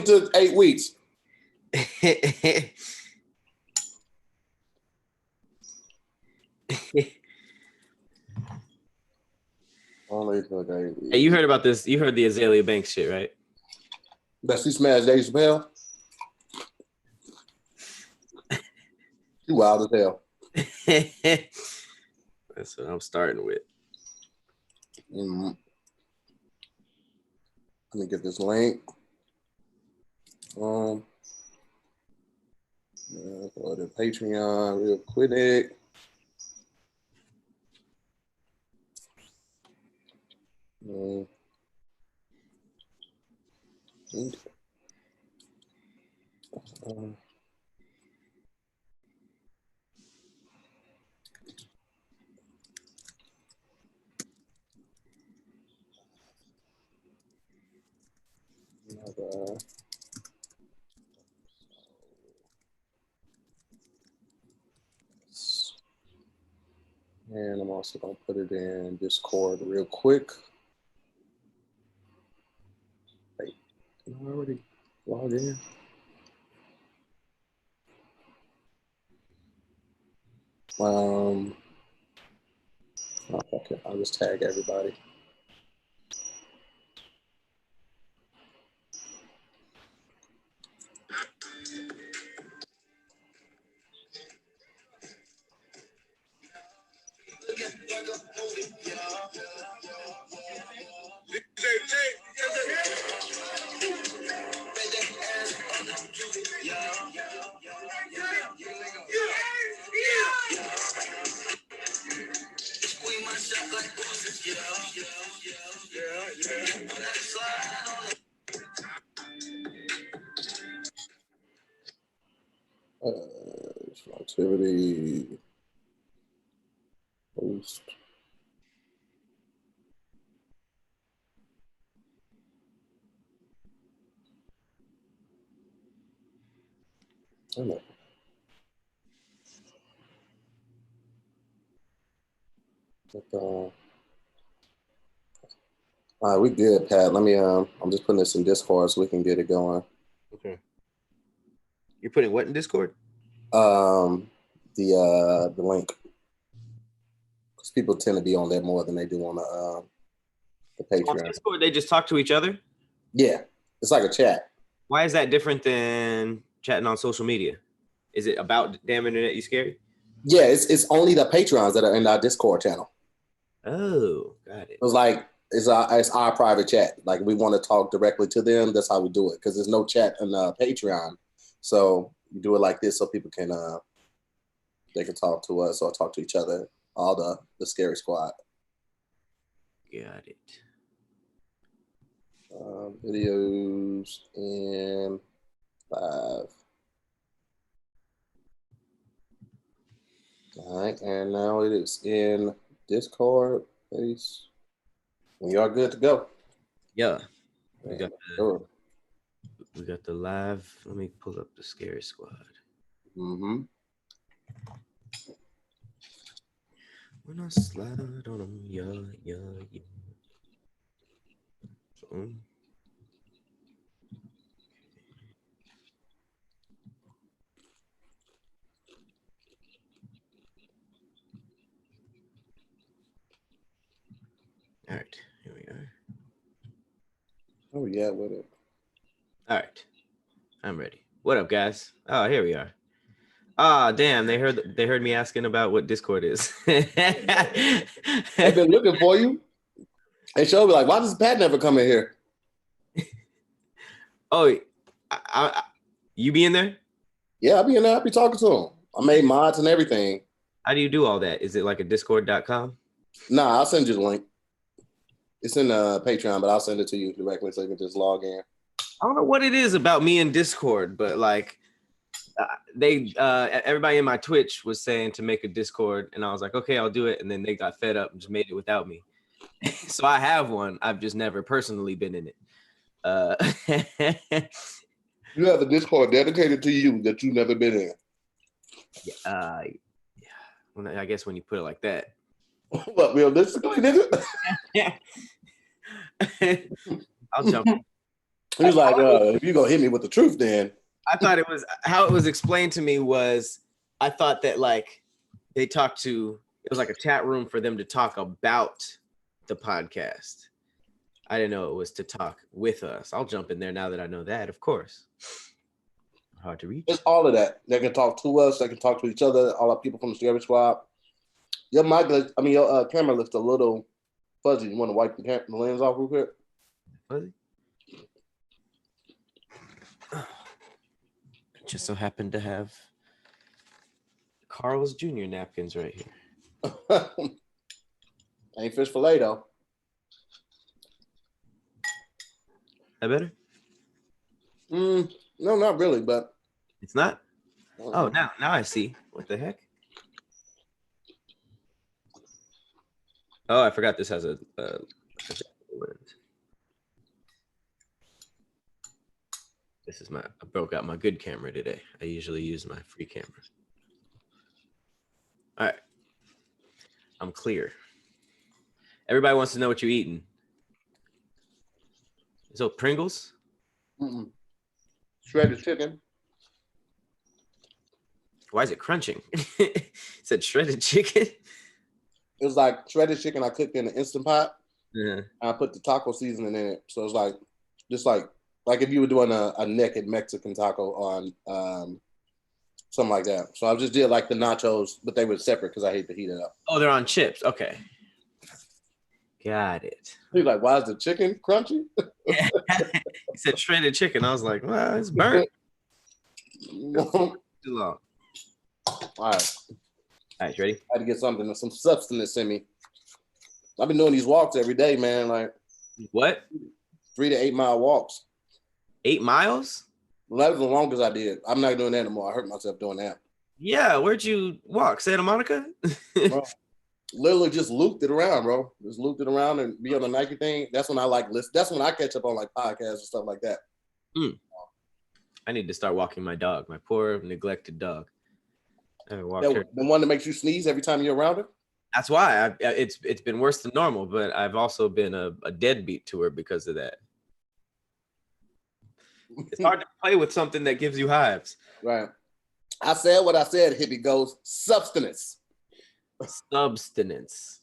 to 8 weeks. Only took 8 weeks. Hey, you heard about this? You heard the Azalea Banks shit, right? That she smashed Dave Chappelle. You wild as hell. That's what I'm starting with. Mm-hmm. Let me get this link. Go to Patreon real quick. And I'm also going to put it in Discord real quick. Wait, can I already log in? Oh, okay, I'll just tag everybody. Activity post. All right, we good, Pat. Let me. I'm just putting this in Discord so we can get it going. Okay. You're putting what in Discord? The link, because people tend to be on there more than they do on the Patreon. On Discord, they just talk to each other. Yeah, it's like a chat. Why is that different than chatting on social media? Is it about damn internet you scary? Yeah, it's only the Patrons that are in our Discord channel. Oh, got it. It was like it's our private chat. Like we want to talk directly to them. That's how we do it, because there's no chat in Patreon. So you do it like this so people can they can talk to us or talk to each other. All the scary squad. Got it. Videos and live. All right, and now it is in Discord. Please, we are good to go. Yeah, we got the live. Let me pull up the scary squad. Mm-hmm. When I slide on them, yeah. All right, here we are. Oh yeah, with it. All right, I'm ready. What up, guys? Oh, here we are. Ah, damn! They heard me asking about what Discord is. They've been looking for you. They showed me like, why does Pat never come in here? Oh, you be in there? Yeah, I'll be in there. I'll be talking to him. I made mods and everything. How do you do all that? Is it like a discord.com? Nah, I'll send you the link. It's in Patreon, but I'll send it to you directly so you can just log in. I don't know what it is about me and Discord, but like everybody in my Twitch was saying to make a Discord, and I was like, okay, I'll do it. And then they got fed up and just made it without me. So I have one. I've just never personally been in it. You have a Discord dedicated to you that you've never been in. Yeah. Well, I guess when you put it like that. What, realistically, nigga? I'll jump in. He was like, if you gonna hit me with the truth, then I thought it was how it was explained to me was I thought that like they talked to it was like a chat room for them to talk about the podcast. I didn't know it was to talk with us. I'll jump in there now that I know that, of course. Hard to reach. it's all of that. They can talk to us. They can talk to each other. All our people from the Scary Squad. Your your camera looks a little fuzzy. You want to wipe the lens off real quick? Fuzzy? Just so happened to have Carl's Jr. napkins right here. Ain't fish fillet though. That better? No, not really, but it's not. Oh, now I see. What the heck? Oh, I forgot this has a this is I broke out my good camera today. I usually use my free camera. All right. I'm clear. Everybody wants to know what you're eating. So Pringles? Shredded chicken. Why is it crunching? It said shredded chicken. It was like shredded chicken I cooked in an Instant Pot. Yeah. I put the taco seasoning in it. So it's like, just like if you were doing a naked Mexican taco on something like that. So I just did like the nachos, but they were separate because I hate to heat it up. Oh, they're on chips. Okay. Got it. He's like, why is the chicken crunchy? He said shredded chicken. I was like, well, it's burnt. Too long. All right. All right, you ready? I had to get some substance in me. I've been doing these walks every day, man. Like what? 3 to 8 mile walks. 8 miles? Well, that was the longest I did. I'm not doing that anymore. I hurt myself doing that. Yeah, where'd you walk? Santa Monica? Bro, literally just looped it around, bro. Just looped it around and be on the Nike thing. That's when I like list. That's when I catch up on like podcasts and stuff like that. I need to start walking my dog, my poor neglected dog. I haven't walked her. The one that makes you sneeze every time you're around her? That's why it's been worse than normal, but I've also been a deadbeat to her because of that. It's hard to play with something that gives you hives. Right. I said what I said, hippie goes substance. Substance.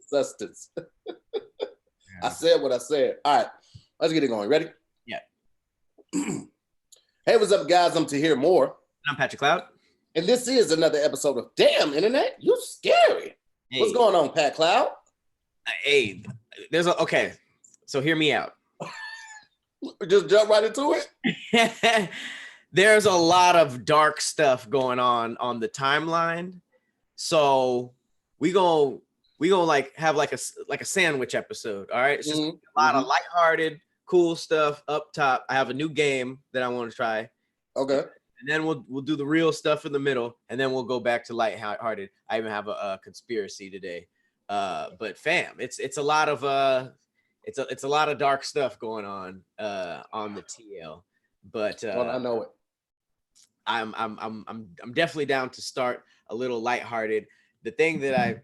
Substance. I said what I said. All right, let's get it going. Ready? Yeah. Hey, what's up, guys? I'm Tahir Moore. I'm Patrick Cloud. And this is another episode of Damn Internet, You Scary. Hey. What's going on, Pat Cloud? Hey, okay, so hear me out. Just jump right into it. There's a lot of dark stuff going on the timeline. So we gonna like have like a sandwich episode. All right. It's just a lot of lighthearted, cool stuff up top. I have a new game that I want to try. Okay. And then we'll do the real stuff in the middle, and then we'll go back to lighthearted. I even have a conspiracy today. But fam, it's a lot of it's a lot of dark stuff going on the TL. But well, I know it. I'm definitely down to start a little lighthearted. The thing that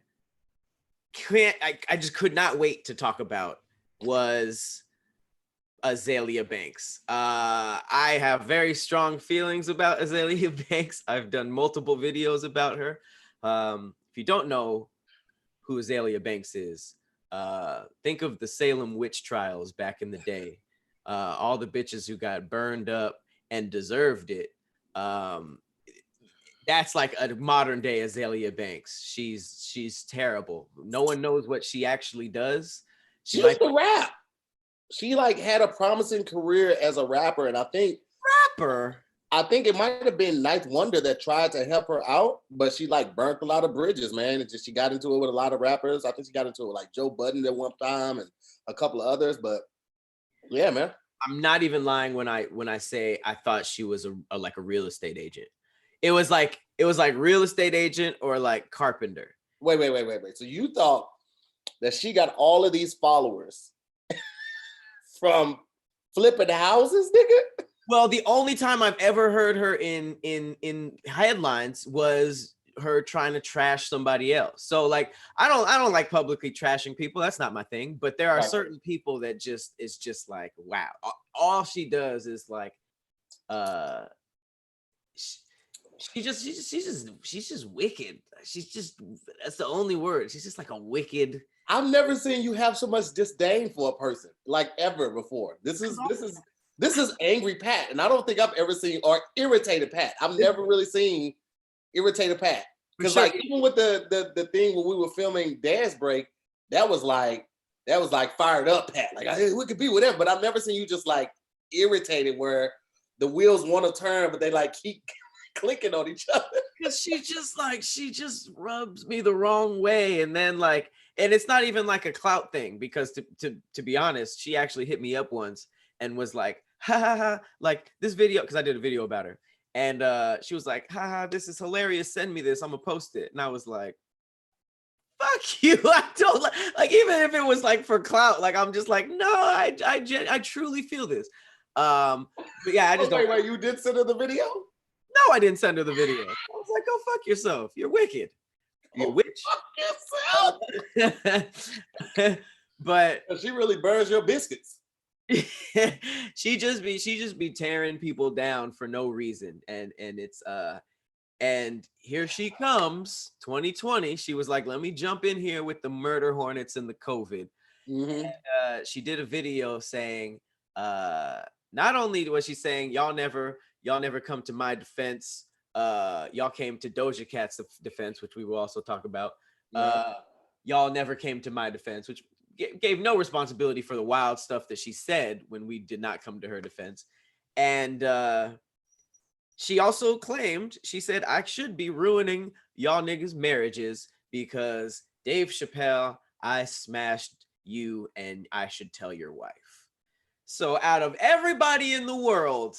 I just could not wait to talk about was Azealia Banks. I have very strong feelings about Azealia Banks. I've done multiple videos about her. If you don't know who Azealia Banks is, think of the Salem witch trials back in the day. All the bitches who got burned up and deserved it. That's like a modern day Azealia Banks. She's terrible. No one knows what she actually does. She used to rap. She like had a promising career as a rapper, and I think it might have been Ninth Wonder that tried to help her out, but she like burnt a lot of bridges, man. And just she got into it with a lot of rappers. I think she got into it with like Joe Budden at one time and a couple of others. But yeah, man. I'm not even lying when I say I thought she was like a real estate agent. It was like real estate agent or like carpenter. Wait. So you thought that she got all of these followers from flipping houses, nigga? Well, the only time I've ever heard her in headlines was her trying to trash somebody else. So like I don't like publicly trashing people. That's not my thing. But there are certain people that just is just like, wow. All she does is like uh she's just wicked. She's just, that's the only word. She's just like a wicked. I've never seen you have so much disdain for a person like ever before. This is angry Pat, and I don't think I've ever seen, or irritated Pat. I've never really seen irritated Pat, because like even with the thing when we were filming Dance Break, that was like fired up Pat. Like we could be whatever, but I've never seen you just like irritated where the wheels want to turn, but they like keep clicking on each other. Because she just rubs me the wrong way, and then like, and it's not even like a clout thing, because to be honest, she actually hit me up once and was like, ha ha ha, like this video, because I did a video about her, and she was like, ha ha, this is hilarious, send me this, I'm gonna post it. And I was like, fuck you. I don't like, even if it was like for clout, like I'm just like, no, I truly feel this. But yeah, I just don't. Wait, you did send her the video? No, I didn't send her the video. I was like, go fuck yourself. You're wicked. You witch. Fuck yourself. But she really burns your biscuits. she just be tearing people down for no reason. And it's and here she comes, 2020. She was like, let me jump in here with the murder hornets and the COVID. Mm-hmm. And, she did a video saying, not only was she saying, y'all never come to my defense, y'all came to Doja Cat's defense, which we will also talk about. Y'all never came to my defense, which gave no responsibility for the wild stuff that she said when we did not come to her defense. And she also claimed, she said, I should be ruining y'all niggas' marriages because Dave Chappelle, I smashed you and I should tell your wife. So out of everybody in the world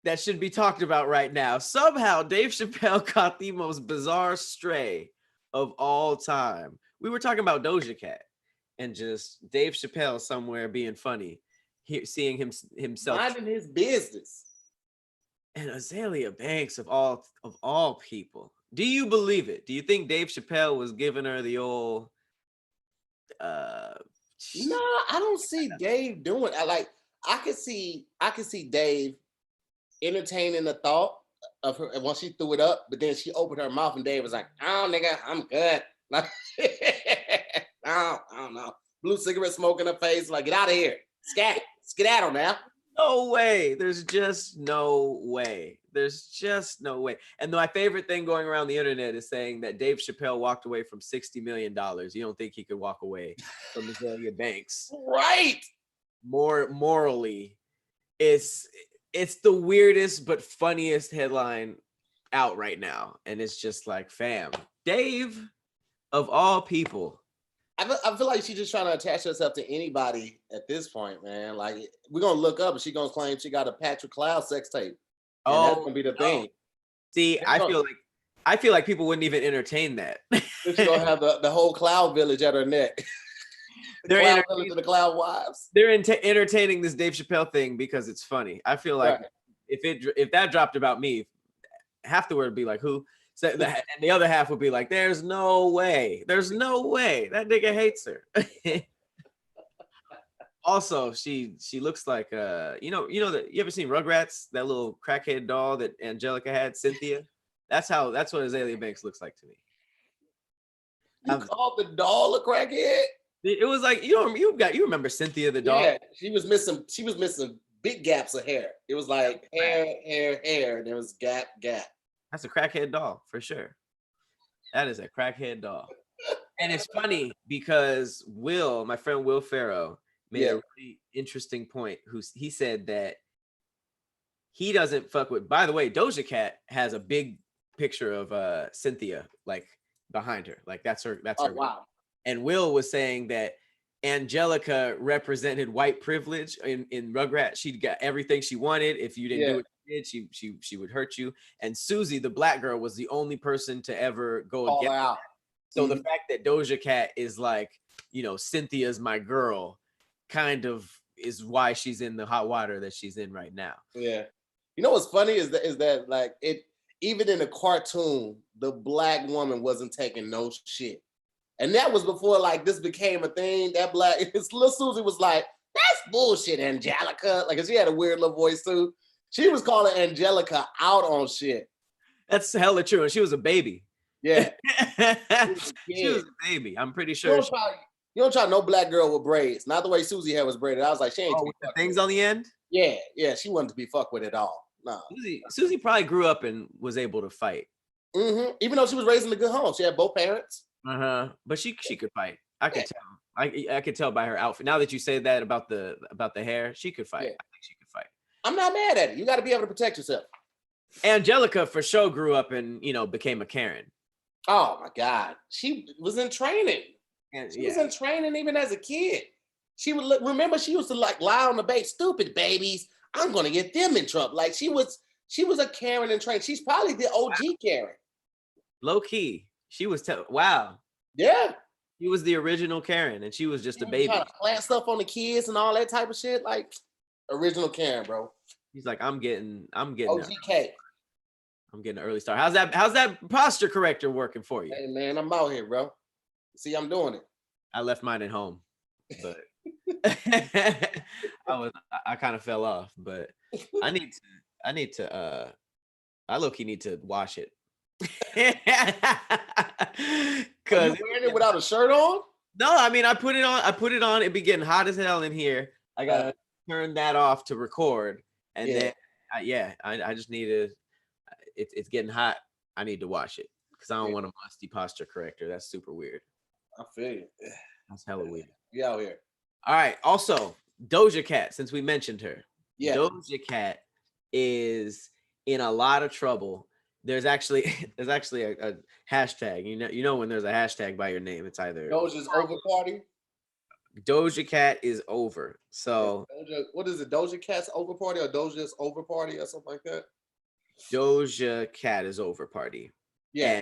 that should be talked about right now, somehow Dave Chappelle caught the most bizarre stray of all time. We were talking about Doja Cat and just Dave Chappelle somewhere being funny, seeing himself minding his business. And Azalea Banks of all people. Do you believe it? Do you think Dave Chappelle was giving her the old No, I don't see Dave doing it. I could see Dave entertaining the thought of her once she threw it up, but then she opened her mouth and Dave was like, oh nigga, I'm good. Like I don't know. Blue cigarette smoke in her face, like get out of here. Skedaddle now. No way. There's just no way. And my favorite thing going around the internet is saying that Dave Chappelle walked away from $60 million. You don't think he could walk away from Azalea Banks? Right. More morally, it's the weirdest but funniest headline out right now. And it's just like, fam, Dave, of all people. I feel like she's just trying to attach herself to anybody at this point, man. Like, we're going to look up and she's going to claim she got a Patrick Cloud sex tape. And that's going to be the thing. See, I feel like people wouldn't even entertain that. She's going to have the whole Cloud village at her neck. The Cloud wives. They're entertaining this Dave Chappelle thing because it's funny. I feel like if that dropped about me, half the word would be like, who? So and the other half would be like, there's no way that nigga hates her. Also, she looks like you know that, you ever seen Rugrats, that little crackhead doll that Angelica had, Cynthia? That's what Azalea Banks looks like to me. You called the doll a crackhead? It was like, you remember Cynthia the doll? Yeah, she was missing big gaps of hair. It was like hair, and there was gap. That's a crackhead doll for sure. That is a crackhead doll. And it's funny because my friend Will Farrow made a really interesting point. He said that he doesn't fuck with, by the way, Doja Cat has a big picture of Cynthia like behind her. Like that's her. Wow. And Will was saying that Angelica represented white privilege in Rugrats. She got everything she wanted. If you didn't do what she did, she would hurt you. And Susie, the black girl, was the only person to ever go against that. So the fact that Doja Cat is like, Cynthia's my girl, kind of is why she's in the hot water that she's in right now. Yeah. You know what's funny is that like it even in the cartoon, the black woman wasn't taking no shit. And that was before like this became a thing. That black, it's little Susie was like, that's bullshit, Angelica. Like, she had a weird little voice too. She was calling Angelica out on shit. That's hella true. And she was a baby. Yeah. She was a baby. I'm pretty You sure. don't try no black girl with braids. Not the way Susie hair was braided. I was like, she ain't with the things on the end? Yeah, yeah. She wanted to be fucked with at all. No. Susie probably grew up and was able to fight. Mm-hmm. Even though she was raised in a good home. She had both parents. But she could fight. I could tell. I could tell by her outfit. Now that you say that about the hair, she could fight. I think she could fight. I'm not mad at it. You got to be able to protect yourself. Angelica for sure grew up and became a Karen. Oh my God, she was in training. She was in training even as a kid. She would remember she used to like lie on the bed, stupid babies. I'm gonna get them in trouble. Like she was a Karen in training. She's probably the OG Karen. Low key, she was. Wow. Yeah. She was the original Karen, and she was just a baby. Trying to plant stuff on the kids and all that type of shit. Like original Karen, bro. He's like, I'm getting. OGK. I'm getting an early start. How's that posture corrector working for you? Hey man, I'm out here, bro. See, I'm doing it. I left mine at home, but I kind of fell off. But I low-key need to wash it. Cause you wearing it without a shirt on? No, I mean I put it on. It'd be getting hot as hell in here. I gotta turn that off to record, and then I just need to. It's getting hot. I need to wash it because I don't want a musty posture corrector. That's super weird. I feel you. That's hella weird. We out here. All right. Also, Doja Cat, since we mentioned her. Yeah. Doja Cat is in a lot of trouble. There's actually a hashtag. You know when there's a hashtag by your name, it's either Doja's over party. Doja Cat is over. So what is it? Doja Cat's over party or Doja's over party or something like that? Doja Cat is over party. Yeah.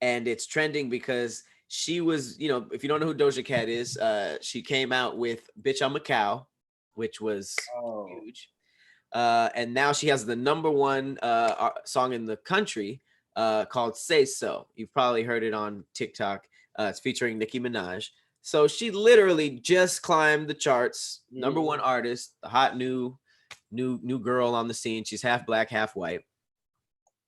And it's trending because she was, if you don't know who Doja Cat is, she came out with Bitch I'm a Cow, which was huge. And now she has the #1 song in the country called Say So. You've probably heard it on TikTok. It's featuring Nicki Minaj. So she literally just climbed the charts, #1 artist, the hot new girl on the scene. She's half black, half white.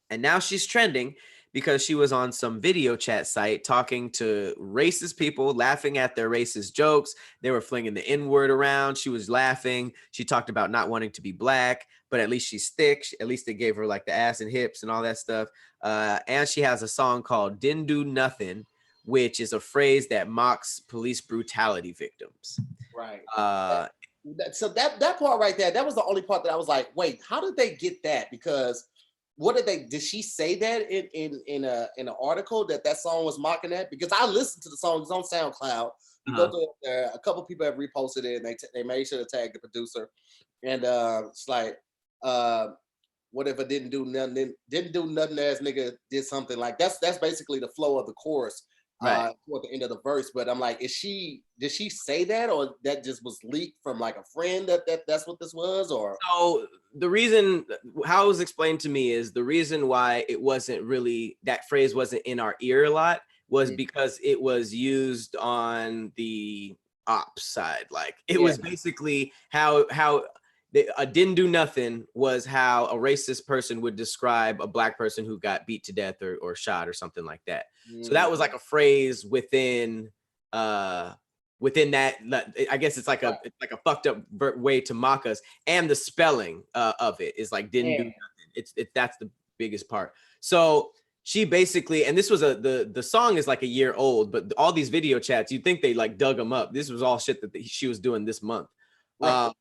And now she's trending because she was on some video chat site talking to racist people, laughing at their racist jokes. They were flinging the N-word around. She was laughing. She talked about not wanting to be black, but at least she's thick. At least they gave her like the ass and hips and all that stuff. And she has a song called Didn't Do Nothing, which is a phrase that mocks police brutality victims. Right. So that part right there, that was the only part that I was like, wait, how did they get that? Because did she say that in an article that song was mocking that? Because I listened to the song, it's on SoundCloud. You go to there, a couple people have reposted it, and they made sure to tag the producer. And it's like, what if I didn't do nothing ass nigga did something like that's basically the flow of the chorus. Right. Toward the end of the verse, but I'm like, did she say that, or that just was leaked from like a friend that's what this was? Or so the reason how it was explained to me is the reason why it wasn't really, that phrase wasn't in our ear a lot was because it was used on the ops side. Like it was basically how didn't do nothing was how a racist person would describe a black person who got beat to death or shot or something like that. So that was like a phrase within that. I guess it's like a fucked up way to mock us. And the spelling of it is like didn't do nothing. That's the biggest part. So she basically, and this was the song is like a year old, but all these video chats, you'd think they like dug them up. This was all shit that she was doing this month. Right.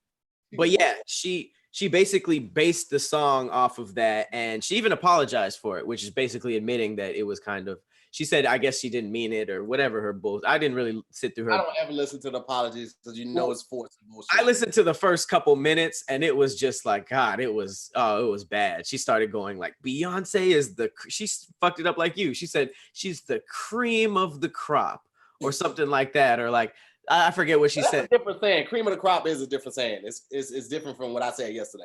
But yeah, she basically based the song off of that, and she even apologized for it, which is basically admitting that it was kind of, she said, I guess she didn't mean it or whatever her bullshit. I didn't really sit through her. I don't ever listen to the apologies because it's forced bullshit. I listened to the first couple minutes and it was just like, God, it was bad. She started going like, Beyonce is she fucked it up like you. She said she's the cream of the crop or something like that, or like, I forget what she said. A different saying. Cream of the crop is a different saying. It's different from what I said yesterday.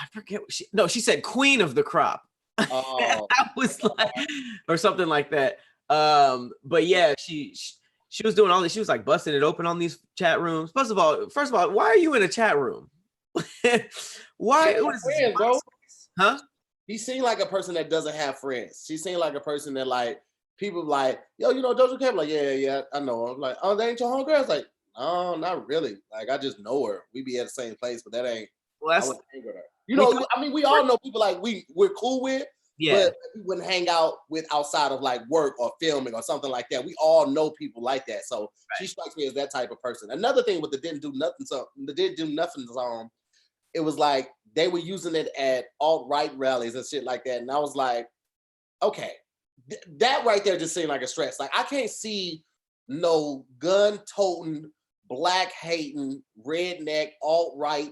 I forget what she said queen of the crop. Oh, I was like, or something like that. But yeah, she was doing all this. She was like busting it open on these chat rooms. First of all, why are you in a chat room? she Why? got What is this? friends, bro. Huh? He seemed like a person that doesn't have friends. She seemed like a person that like people like, yo, you know Doja Cat? Like, yeah, I know her. I'm like, oh, that ain't your homegirl? It's like, no, not really. Like, I just know her. We be at the same place, but that ain't. Well, I that's wouldn't hang with her. You we know, thought, I mean, we all know people like we're cool with, yeah, but we wouldn't hang out with outside of like work or filming or something like that. We all know people like that. So she strikes me as that type of person. Another thing with the didn't do nothing song, it was like they were using it at alt-right rallies and shit like that. And I was like, okay, that right there just seemed like a stress. Like I can't see no gun-toting, black-hating, redneck, alt-right,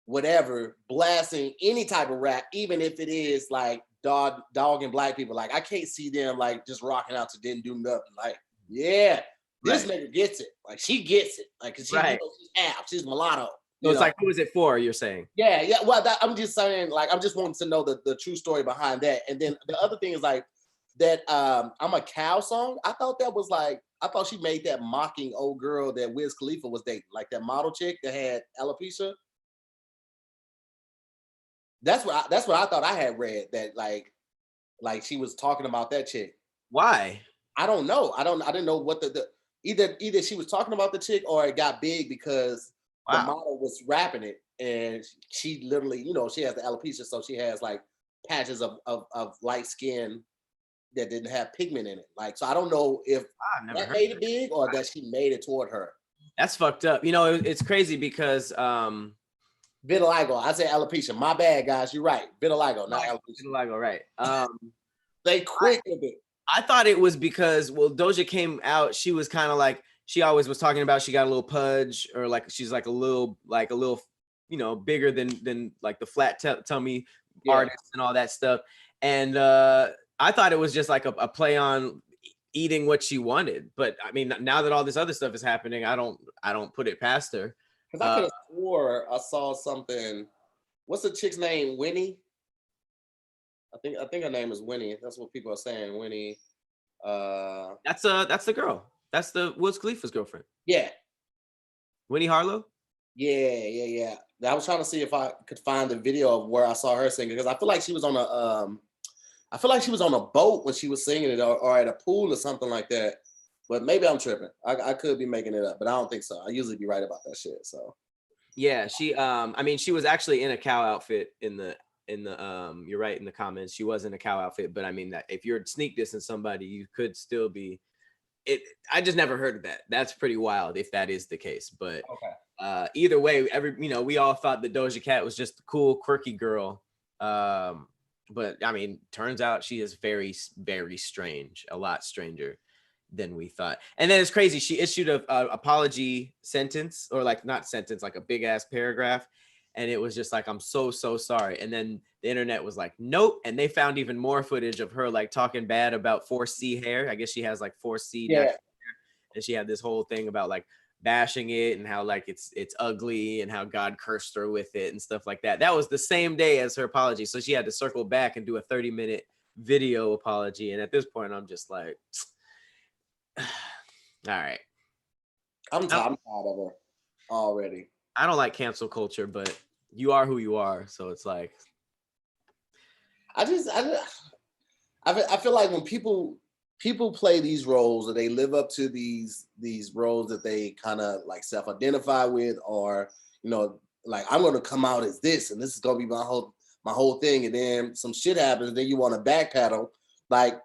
whatever, blasting any type of rap, even if it is like dog and black people. Like I can't see them like just rocking out to didn't do nothing. Like, yeah, this nigga gets it. Like she gets it. Like, cause she, you know, she's half, she's mulatto. So it's like, who is it for? You're saying? Yeah. Well, I'm just saying, like, I'm just wanting to know the true story behind that. And then the other thing is like that I'm a Cow song. I thought that was like, I thought she made that mocking old girl that Wiz Khalifa was dating, like that model chick that had alopecia. That's what I thought I had read, that like she was talking about that chick. Why? I don't know. I didn't know what the either she was talking about the chick or it got big because the model was rapping it and she literally, you know, she has the alopecia, so she has like patches of light skin that didn't have pigment in it. Like, so I don't know if that made it big or that she made it toward her. That's fucked up. You know, it's crazy because vitiligo. I said alopecia. My bad, guys. You're right. Vitiligo, not alopecia. Vitiligo, right? They quick with it. I thought it was because, well, Doja came out. She was kind of like, she always was talking about she got a little pudge, or like she's like a little, you know, bigger than like the flat tummy artists and all that stuff. And I thought it was just like a play on eating what she wanted. But I mean, now that all this other stuff is happening, I don't put it past her. Because I could have swore I saw something. What's the chick's name? Winnie? I think her name is Winnie. That's what people are saying. Winnie. That's the girl. That's the Wiz Khalifa's girlfriend. Yeah. Winnie Harlow? Yeah. I was trying to see if I could find the video of where I saw her singing, because I feel like she was on a boat when she was singing it, or at a pool or something like that. But maybe I'm tripping. I could be making it up, but I don't think so. I usually be right about that shit. So yeah, she I mean, she was actually in a cow outfit in the you're right, in the comments. She was in a cow outfit, but I mean that if you're sneak dissing somebody, you could still be it. I just never heard of that. That's pretty wild if that is the case. But either way, we all thought that Doja Cat was just a cool, quirky girl. But I mean, turns out she is very, very strange, a lot stranger than we thought. And then it's crazy. She issued a apology sentence, or like not sentence, like a big ass paragraph. And it was just like, I'm so sorry. And then the internet was like, nope. And they found even more footage of her like talking bad about 4C hair. I guess she has like 4C hair. And she had this whole thing about like bashing it and how like it's ugly and how God cursed her with it and stuff like that. That was the same day as her apology. So she had to circle back and do a 30-minute video apology. And at this point, I'm just like, all right. I'm tired of her already. I don't like cancel culture, but you are who you are. So it's like, I feel like when people play these roles, or they live up to these roles that they kind of like self-identify with, or, you know, like, I'm going to come out as this, and this is going to be my whole thing. And then some shit happens, and then you want to backpedal. Like,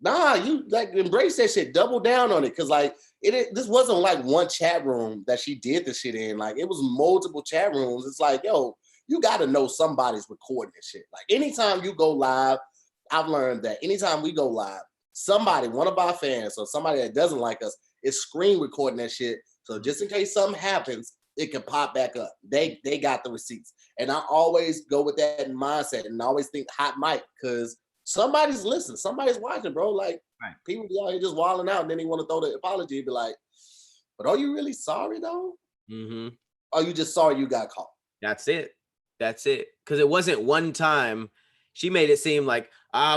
nah, you like embrace that shit, double down on it. Cause like this wasn't like one chat room that she did the shit in. Like, it was multiple chat rooms. It's like, yo, you got to know somebody's recording this shit. Like, anytime you go live, I've learned that anytime we go live, somebody, one of our fans or somebody that doesn't like us, is screen recording that shit. So just in case something happens, it can pop back up. They got the receipts. And I always go with that mindset and always think hot mic, because somebody's listening, somebody's watching, bro. Like, people be out here just wilding out, and then they want to throw the apology, be like, but are you really sorry though? Mm-hmm. Are you just sorry you got caught? That's it. Because it wasn't one time. she made it seem like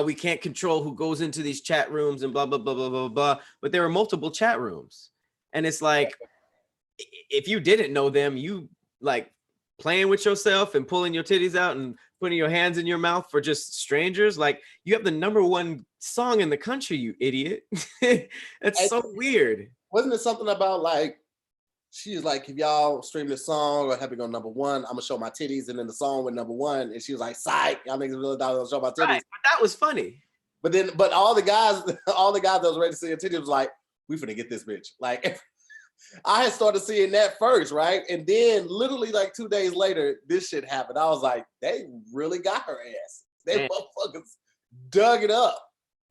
we can't control who goes into these chat rooms and blah blah blah blah blah blah. But there were multiple chat rooms, and it's like if you didn't know them, you like playing with yourself and pulling your titties out and putting your hands in your mouth for just strangers. Like you have the #1 song in the country, you idiot. That's so weird. Wasn't it something about like she was like, if y'all stream this song or have it go #1, I'm gonna show my titties, and then the song went #1, and she was like, psych, y'all niggas really thought I was gonna show my titties. Right, but that was funny. But all the guys that was ready to see her titties was like, we finna get this bitch. Like I had started seeing that first, right? And then literally like 2 days later, this shit happened. I was like, they really got her ass. They motherfuckers dug it up.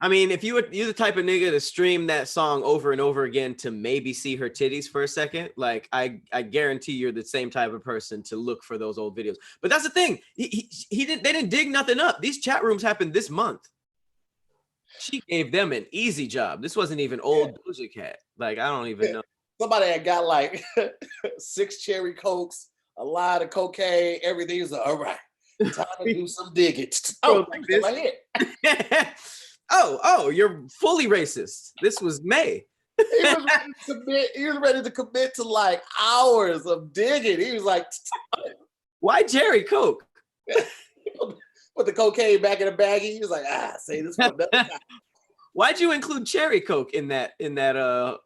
I mean, if you're the type of nigga to stream that song over and over again to maybe see her titties for a second, like I guarantee you're the same type of person to look for those old videos. But that's the thing. They didn't dig nothing up. These chat rooms happened this month. She gave them an easy job. This wasn't even old Doja Cat. Like, I don't even know. Somebody had got like 6 cherry cokes, a lot of cocaine, everything. Was like, all right, time to do some digging. Oh, like this. My head. Oh, you're fully racist. This was May. He was ready to commit to like hours of digging. He was like, why cherry coke? Put the cocaine back in the baggie. He was like, say this for another time. Why'd you include cherry coke in that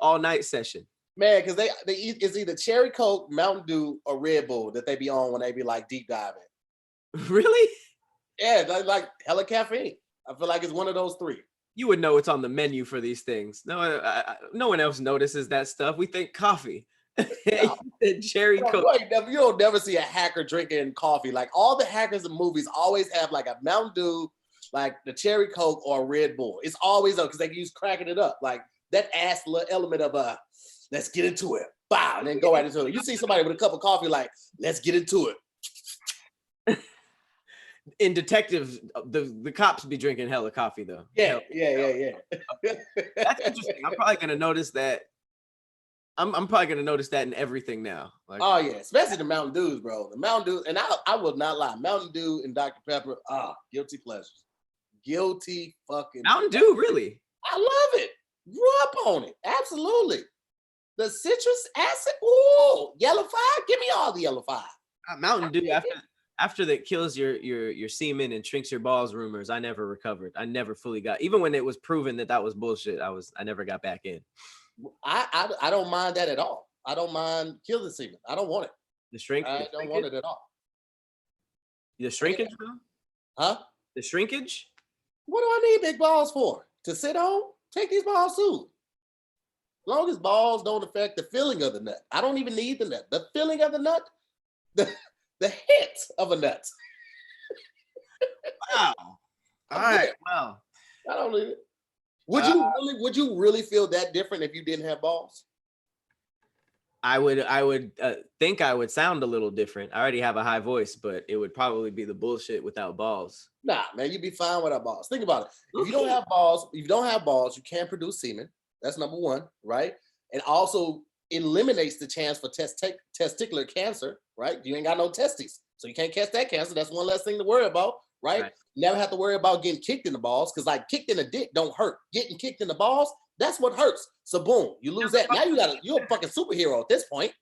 all night session? Man, because they it's either cherry coke, Mountain Dew, or Red Bull that they be on when they be like deep diving. Really? Yeah, like hella caffeine. I feel like it's one of those 3. You would know it's on the menu for these things. No one else notices that stuff. We think coffee. Cherry coke. You don't never see a hacker drinking coffee. Like all the hackers in movies always have like a Mountain Dew, like the cherry coke or a Red Bull. It's always though because they use cracking it up. Like that ass little element of let's get into it. Bow, and then go right into it. You see somebody with a cup of coffee, like, let's get into it. In detectives, the cops be drinking hella coffee though. Yeah. That's interesting. I'm probably gonna notice that. I'm probably gonna notice that in everything now. Like, oh yeah, especially the Mountain Dews, bro. The Mountain Dew, and I will not lie, Mountain Dew and Dr. Pepper, guilty pleasures. Guilty fucking Mountain Dew, really? I love it. Grew up on it. Absolutely. The citrus acid, ooh, yellow 5. Give me all the yellow 5. Mountain Dew after that kills your semen and shrinks your balls rumors, I never recovered. I never fully got, even when it was proven that was bullshit, I never got back in. I don't mind that at all. I don't mind kill the semen. I don't want it. The shrinkage? I don't want it at all. The shrinkage, though? Huh? The shrinkage? What do I need big balls for? To sit on? Take these balls too. As long as balls don't affect the filling of the nut. I don't even need the nut. The filling of the nut, the hit of a nut. Wow. All right. Wow. I don't need it. Would you really feel that different if you didn't have balls? I would think I would sound a little different. I already have a high voice, but it would probably be the bullshit without balls. Nah, man, you'd be fine without balls. Think about it. If you don't have balls, you can't produce semen. That's #1, right? And also eliminates the chance for testicular cancer, right? You ain't got no testes, so you can't catch that cancer. That's one less thing to worry about, right? Never have to worry about getting kicked in the balls, because like kicked in the dick don't hurt. Getting kicked in the balls, that's what hurts. So boom, you lose that. Now you're a fucking superhero at this point.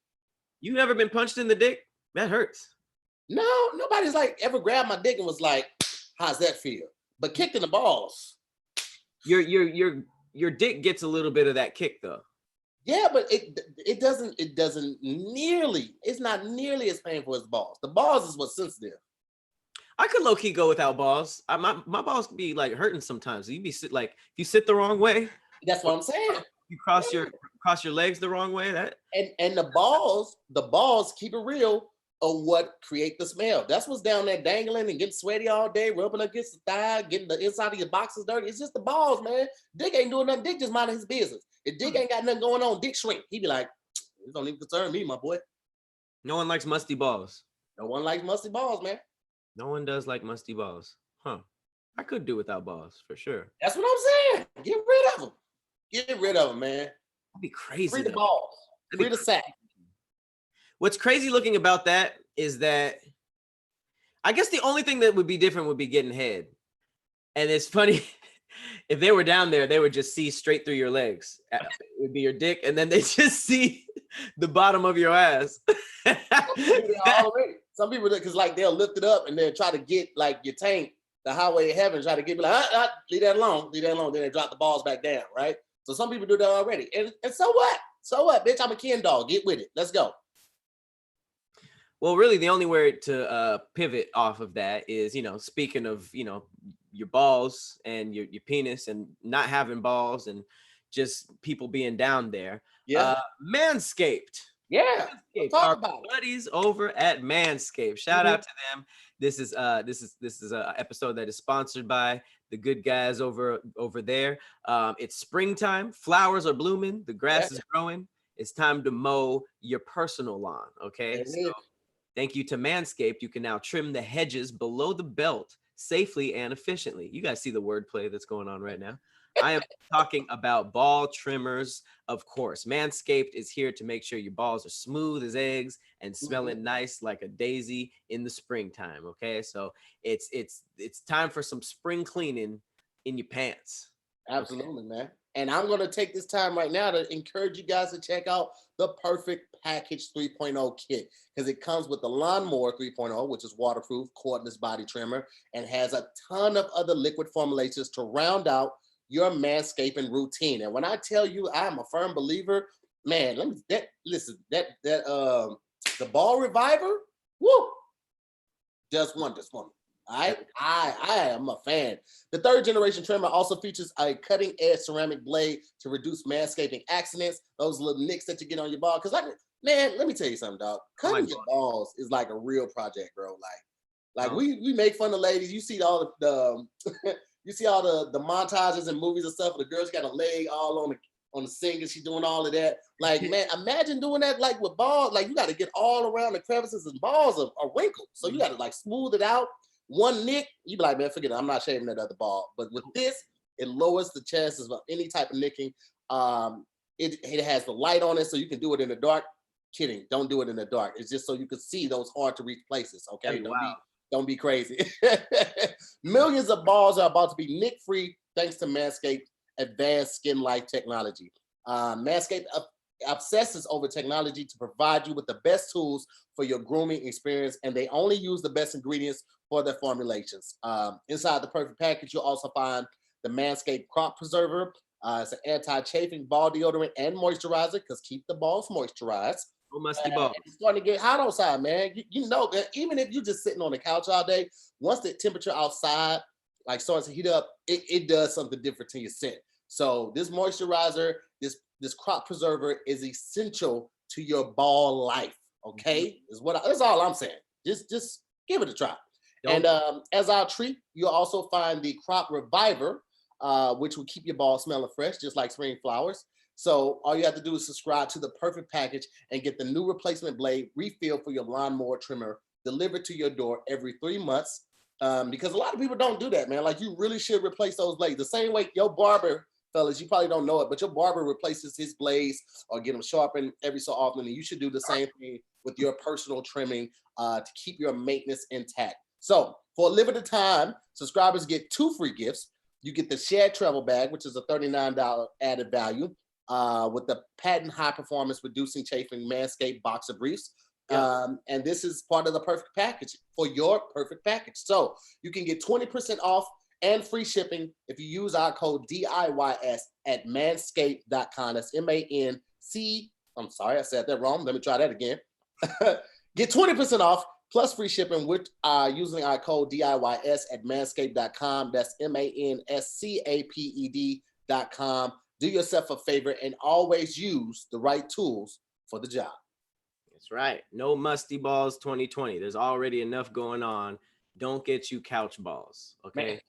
You never been punched in the dick? That hurts. No, nobody's like ever grabbed my dick and was like, how's that feel? But kicked in the balls. Your dick gets a little bit of that kick though. Yeah, but it's not nearly as painful as balls. The balls is what's sensitive. I could low key go without balls. My balls can be like hurting sometimes. You sit the wrong way. That's what I'm saying. You cross your legs the wrong way. And the balls keep it real of what create the smell. That's what's down there dangling and getting sweaty all day, rubbing against the thigh, getting the inside of your boxes dirty. It's just the balls, man. Dick ain't doing nothing. Dick just minding his business. If Dick ain't got nothing going on, Dick shrink. He be like, it don't even concern me, my boy. No one likes musty balls. No one likes musty balls, man. No one does like musty balls. Huh. I could do without balls for sure. That's what I'm saying. Get rid of them. Get rid of them, man. That'd be crazy. Free the balls. Free the sack. What's crazy looking about that is that I guess the only thing that would be different would be getting head. And it's funny, if they were down there, they would just see straight through your legs. It would be your dick, and then they just see the bottom of your ass. Some people, because like they'll lift it up and they'll try to get like your tank, the highway of heaven, try to get me like, leave that alone. Then they drop the balls back down, right? So some people do that already. And so what? So what, bitch? I'm a Ken dog. Get with it. Let's go. Well, really, the only way to pivot off of that is, speaking of, your balls and your penis and not having balls and just people being down there. Yeah. Manscaped. Yeah. Manscaped. Our buddies over at Manscaped. Shout out to them. This is a episode that is sponsored by the good guys over there. It's springtime. Flowers are blooming. The grass is growing. It's time to mow your personal lawn. Okay. So thank you to Manscaped. You can now trim the hedges below the belt safely and efficiently. You guys see the wordplay that's going on right now. I am talking about ball trimmers, of course. Manscaped is here to make sure your balls are smooth as eggs and smelling nice like a daisy in the springtime. Okay, so it's time for some spring cleaning in your pants. Absolutely, man. And I'm going to take this time right now to encourage you guys to check out the Perfect Package 3.0 kit, because it comes with the Lawnmower 3.0, which is waterproof, cordless body trimmer, and has a ton of other liquid formulations to round out your manscaping routine. And when I tell you I'm a firm believer, man, the ball reviver, woo, does wonders for me. I am a fan. The 3rd generation trimmer also features a cutting edge ceramic blade to reduce manscaping accidents, those little nicks that you get on your ball. Because man, let me tell you something, dog. Cutting your balls is like a real project, bro. Like we make fun of ladies. You see all the you see all the montages and movies and stuff. The girl's got a leg all on the sink and she's doing all of that. Like, man, imagine doing that like with balls. Like, you got to get all around the crevices, and balls are wrinkled. So you got to like smooth it out. One nick, you be like, man, forget it. I'm not shaving that other ball. But with this, it lowers the chances of any type of nicking. It has the light on it, so you can do it in the dark. Kidding, don't do it in the dark. It's just so you can see those hard to reach places. Okay, don't be crazy. Millions of balls are about to be nick free thanks to Manscaped advanced skin life technology. Manscaped obsesses over technology to provide you with the best tools for your grooming experience, and they only use the best ingredients for their formulations. Inside the Perfect Package, you'll also find the Manscaped Crop Preserver. It's an anti-chafing ball deodorant and moisturizer, because keep the balls moisturized. Musty balls. It's starting to get hot outside, man. You know that even if you're just sitting on the couch all day, once the temperature outside like starts to heat up, it does something different to your scent. So this moisturizer, this crop preserver is essential to your ball life. Okay, that's all I'm saying. Just give it a try. And as our treat, you'll also find the Crop Reviver, which will keep your ball smelling fresh, just like spring flowers. So all you have to do is subscribe to the Perfect Package and get the new replacement blade refill for your lawnmower trimmer delivered to your door every 3 months. Because a lot of people don't do that, man. Like, you really should replace those blades. The same way your barber, fellas, you probably don't know it, but your barber replaces his blades or get them sharpened every so often. And you should do the same thing with your personal trimming to keep your maintenance intact. So for a limited time, subscribers get 2 free gifts. You get the Shared Travel Bag, which is a $39 added value, with the patent high performance reducing chafing Manscaped boxer briefs. And this is part of the Perfect Package for your Perfect Package. So you can get 20% off and free shipping if you use our code DIYS at manscaped.com. That's MANC. I'm sorry, I said that wrong. Let me try that again. Get 20% off plus free shipping with using our code DIYS at manscaped.com. That's MANSCAPED.com. Do yourself a favor and always use the right tools for the job. That's right. No musty balls 2020. There's already enough going on. Don't get you couch balls. Okay. Man.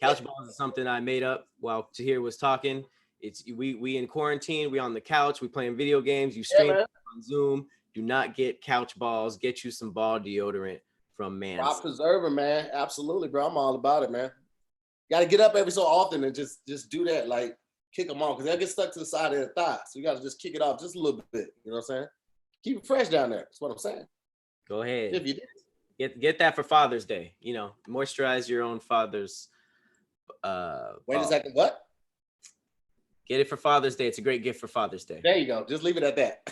Couch balls is something I made up while Tahir was talking. It's we in quarantine. We on the couch. We playing video games. You stream on Zoom. Do not get couch balls. Get you some ball deodorant from Manscaped. Crop preserver, man. Absolutely, bro. I'm all about it, man. Got to get up every so often and just do that. Like, kick them off, because they'll get stuck to the side of the thigh. So you got to just kick it off just a little bit. You know what I'm saying? Keep it fresh down there. That's what I'm saying. Go ahead. If you did. Get that for Father's Day. You know, moisturize your own father's Wait a second. What? Get it for Father's Day. It's a great gift for Father's Day. There you go. Just leave it at that.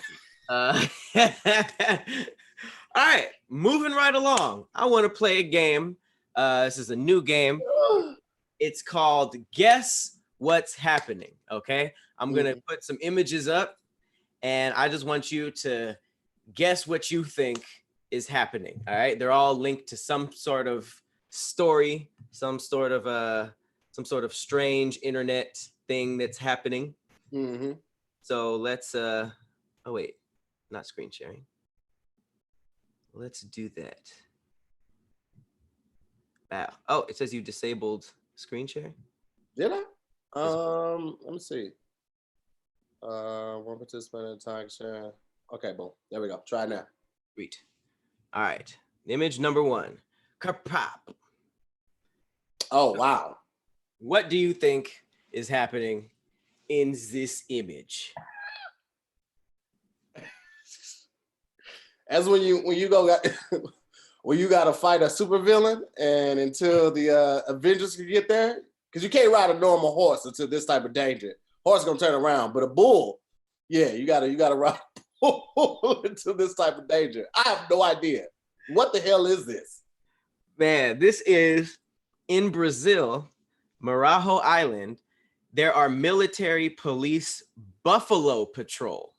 All right, moving right along. I want to play a game. This is a new game. It's called Guess What's Happening. Okay, I'm gonna put some images up, and I just want you to guess what you think is happening. All right, they're all linked to some sort of story, some sort of strange internet thing that's happening. So let's oh wait, not screen sharing. Let's do that. Wow. Oh, it says you disabled screen share. Did I? Let me see. One participant at a time share. Okay, boom. There we go. Try it now. Sweet. All right. Image number 1. Kerpop. Oh, wow. What do you think is happening in this image? As when you gotta fight a supervillain, and until the Avengers can get there, because you can't ride a normal horse until this type of danger. Horse gonna turn around, but a bull, yeah, you gotta ride a bull until this type of danger. I have no idea. What the hell is this? Man, this is in Brazil, Marajo Island. There are military police buffalo patrol.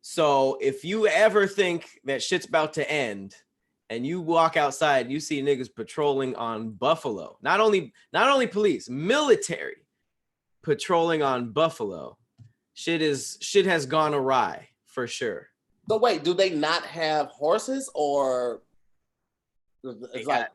So if you ever think that shit's about to end and you walk outside and you see niggas patrolling on buffalo, not only police, military patrolling on buffalo, shit has gone awry for sure. So wait, do they not have horses, or it's like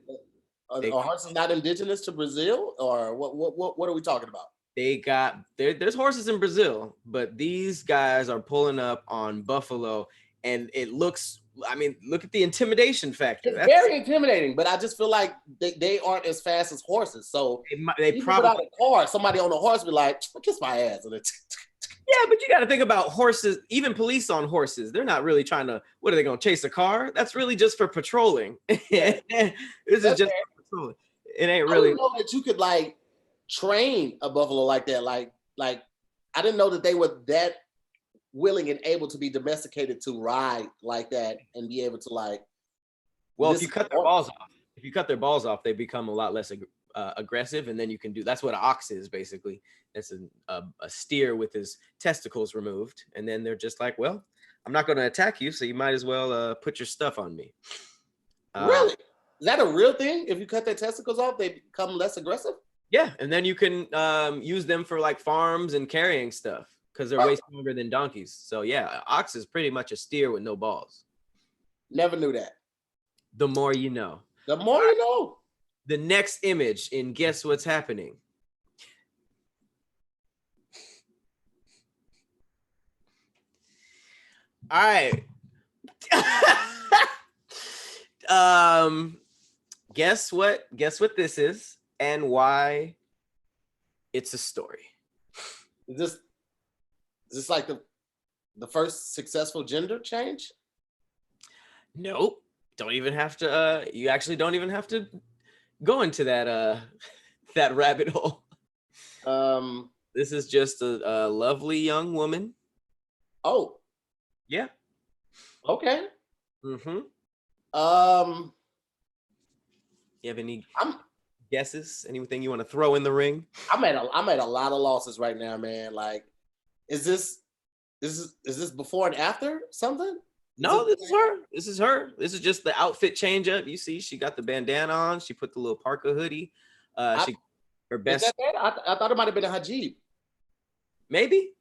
are horses not indigenous to Brazil, or what are we talking about? They got there's horses in Brazil, but these guys are pulling up on buffalo, and it looks, I mean, look at the intimidation factor. It's very intimidating, but I just feel like they aren't as fast as horses. So they probably without a car, somebody on a horse be like, kiss my ass. Yeah, but you got to think about horses, even police on horses. They're not really trying to, what are they going to chase a car? That's really just for patrolling. This is just for patrolling. It ain't really. I didn't know that you could like train a buffalo like that. Like I didn't know that they were that willing and able to be domesticated to ride like that and be able to like. Well, if you cut their balls off, they become a lot less aggressive, and then you can do. That's what an ox is basically. It's a steer with his testicles removed, and then they're just like, well, I'm not going to attack you, so you might as well put your stuff on me. Really? Is that a real thing? If you cut their testicles off, they become less aggressive? Yeah, and then you can use them for like farms and carrying stuff because they're way stronger than donkeys. So yeah, ox is pretty much a steer with no balls. Never knew that. The more you know. The more you know. The next image in Guess What's Happening. All right. Guess what this is and why it's a story. Is this like the first successful gender change? Nope. Don't even have to you actually don't even have to go into that that rabbit hole. This is just a lovely young woman. Oh. Yeah. Okay. You have any guesses? Anything you want to throw in the ring? I'm at a lot of losses right now, man. Like, is this before and after something? No, this is her. This is just the outfit change up. You see, she got the bandana on. She put the little parka hoodie. Her best. Is that I thought it might have been a hijab. Maybe.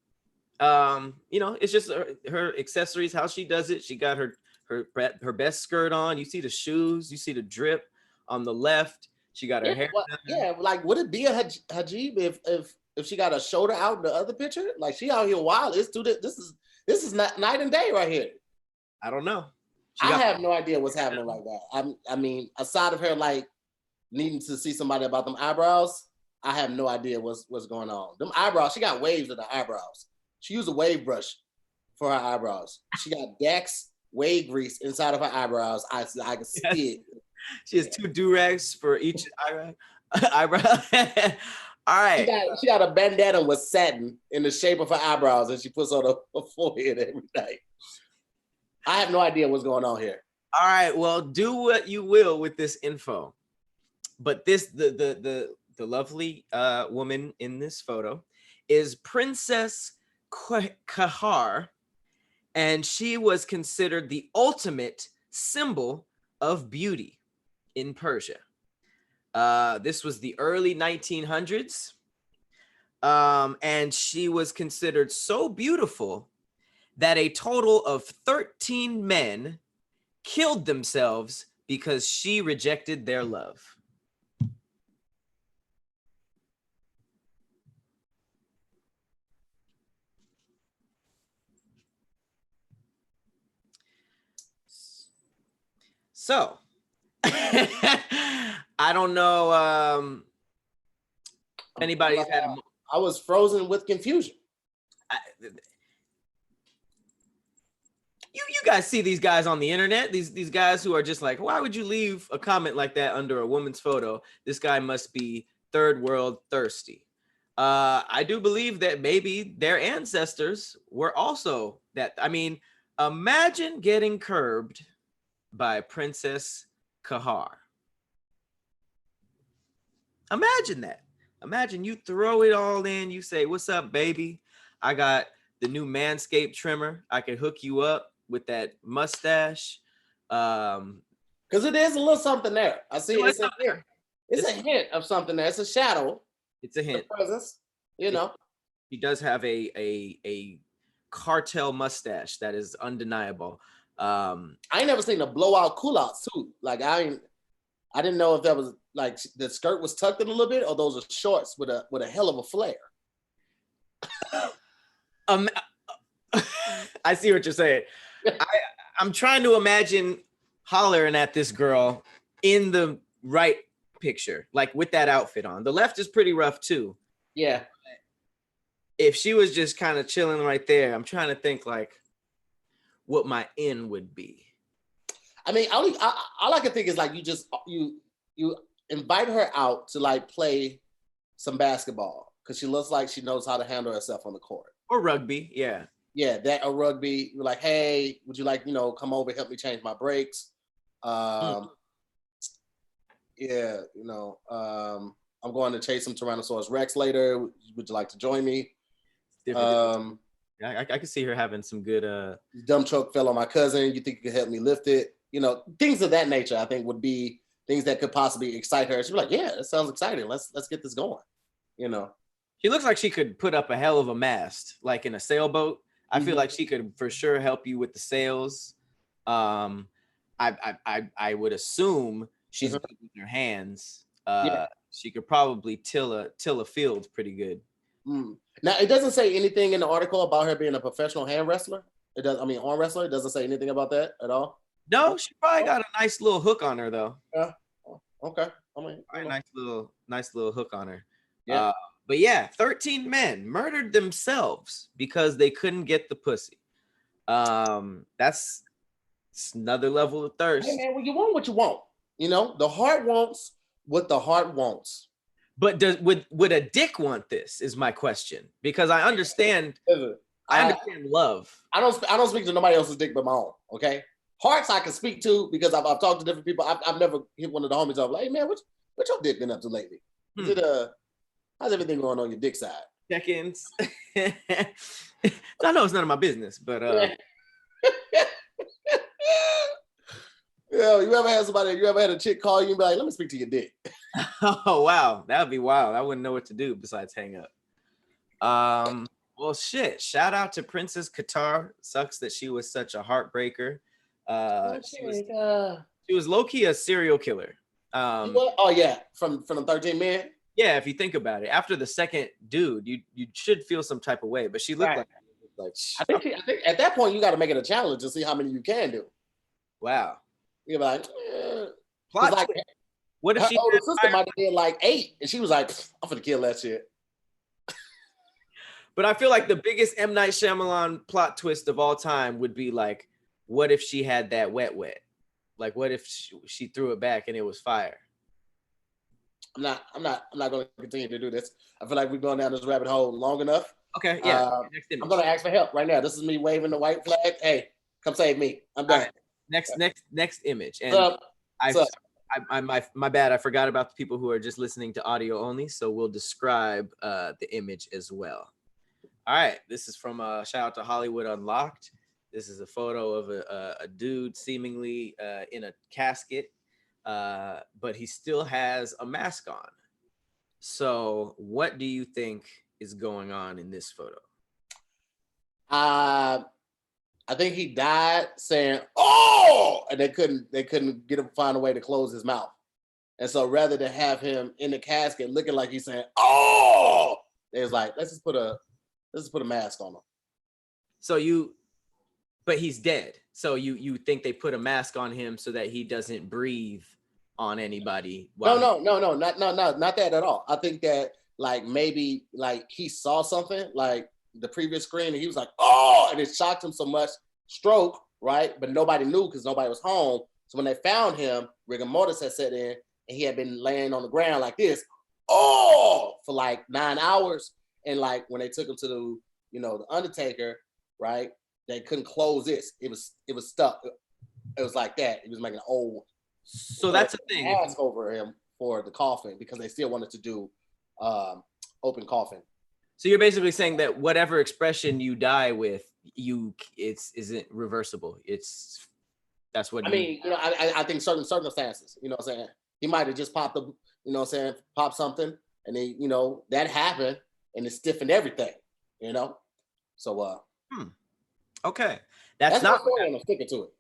It's just her accessories, how she does it. She got her best skirt on. You see the shoes. You see the drip on the left. She got her hair. Yeah, like would it be a hijab if she got a shoulder out in the other picture? Like she out here wild. This is not night and day right here. I don't know. I have no idea what's happening like that. I mean, aside of her like needing to see somebody about them eyebrows, I have no idea what's going on. Them eyebrows, she got waves in her eyebrows. She used a wave brush for her eyebrows. She got Dax wave grease inside of her eyebrows. I can see it. She has 2 do-rags for each eyebrow. Eyebrow. All right. She got a bandana with satin in the shape of her eyebrows, and she puts on her forehead every night. I have no idea what's going on here. All right. Well, do what you will with this info, but the lovely woman in this photo is Princess Kahar, and she was considered the ultimate symbol of beauty in Persia. This was the early 1900s, and she was considered so beautiful that a total of 13 men killed themselves because she rejected their love. So, I don't know if anybody's had a... I was frozen with confusion. You guys see these guys on the internet, these guys who are just like, why would you leave a comment like that under a woman's photo? This guy must be third world thirsty. I do believe that maybe their ancestors were also that. I mean, imagine getting curbed by Princess Kahar. Imagine that. Imagine you throw it all in. You say, what's up, baby? I got the new Manscaped trimmer. I can hook you up with that mustache. Because it is a little something there. I see it's a hint. It's a hint of something there. It's a shadow. It's a hint. Presence, you know. He does have a cartel mustache that is undeniable. I ain't never seen a blowout cool-out suit. Like I didn't know if that was like the skirt was tucked in a little bit, or those are shorts with a hell of a flare. I see what you're saying. I'm trying to imagine hollering at this girl in the right picture, like with that outfit on. The left is pretty rough too. Yeah. If she was just kind of chilling right there, I'm trying to think like what my in would be. I mean, all I can think is like you invite her out to like play some basketball because she looks like she knows how to handle herself on the court. Or rugby, yeah. Yeah, that or rugby. You're like, hey, would you like, come over, help me change my brakes? Yeah, I'm going to chase some Tyrannosaurus Rex later. Would you like to join me? I can see her having some good dump truck fell on my cousin. You think you could help me lift it? Things of that nature, I think would be things that could possibly excite her. She'd be like, yeah, that sounds exciting. Let's get this going. She looks like she could put up a hell of a mast, like in a sailboat. I feel like she could for sure help you with the sails. I would assume she's good with her hands. She could probably till a field pretty good. Now, it doesn't say anything in the article about her being a professional hand wrestler. It does. I mean, arm wrestler. It doesn't say anything about that at all. No, she probably got a nice little hook on her though. Yeah. Okay. I mean, nice little hook on her. Yeah. But yeah, 13 men murdered themselves because they couldn't get the pussy. That's another level of thirst. Hey man, well, you want what you want. The heart wants what the heart wants. But would a dick want this? Is my question, because I understand. I understand love. I don't speak to nobody else's dick but my own. Okay, hearts I can speak to because I've talked to different people. I've never hit one of the homies up like, hey man, what your dick been up to lately? Is it how's everything going on your dick side? Check-ins. I know it's none of my business, but yeah, you ever had a chick call you and be like, let me speak to your dick? Oh wow, that would be wild. I wouldn't know what to do besides hang up. Well shit. Shout out to Princess Qatar. Sucks that she was such a heartbreaker. She was low-key a serial killer. Oh yeah, from the 13 men. Yeah, if you think about it, after the second dude, you should feel some type of way. But she looked like I think at that point you got to make it a challenge to see how many you can do. Wow. You're like, like, what if her she older sister might have been like 8, and she was like, I'm gonna kill that shit. But I feel like the biggest M. Night Shyamalan plot twist of all time would be like, what if she had that wet? Like, what if she threw it back and it was fire? I'm not going to continue to do this. I feel like we've gone down this rabbit hole long enough. Okay, yeah. Next image. I'm going to ask for help right now. This is me waving the white flag. Hey, come save me. I'm done. Right. Next image. And my bad. I forgot about the people who are just listening to audio only. So we'll describe the image as well. All right. This is from shout out to Hollywood Unlocked. This is a photo of a dude seemingly in a casket, but he still has a mask on. So what do you think is going on in this photo? I think he died saying, "Oh," and they couldn't get him find a way to close his mouth. And so rather than have him in the casket looking like he's saying, "Oh," they was like, let's just put a mask on him. But he's dead. So you think they put a mask on him so that he doesn't breathe on anybody? No, not that at all. I think that like maybe like he saw something like the previous screen and he was like, "Oh," and it shocked him so much, stroke, right? But nobody knew because nobody was home. So when they found him, rigor mortis had set in and he had been laying on the ground like this, "Oh," for like 9 hours. And like when they took him to the Undertaker, right? They couldn't close this. It was stuck. It was like that. It was making an old. So that's the thing. Mask over him for the coffin because they still wanted to do open coffin. So you're basically saying that whatever expression you die with, isn't reversible. That's what I mean. I think certain circumstances. You know what I'm saying? He might have just popped popped something, and they, that happened, and it stiffened everything. So. Okay, that's not. I'm sticking to it.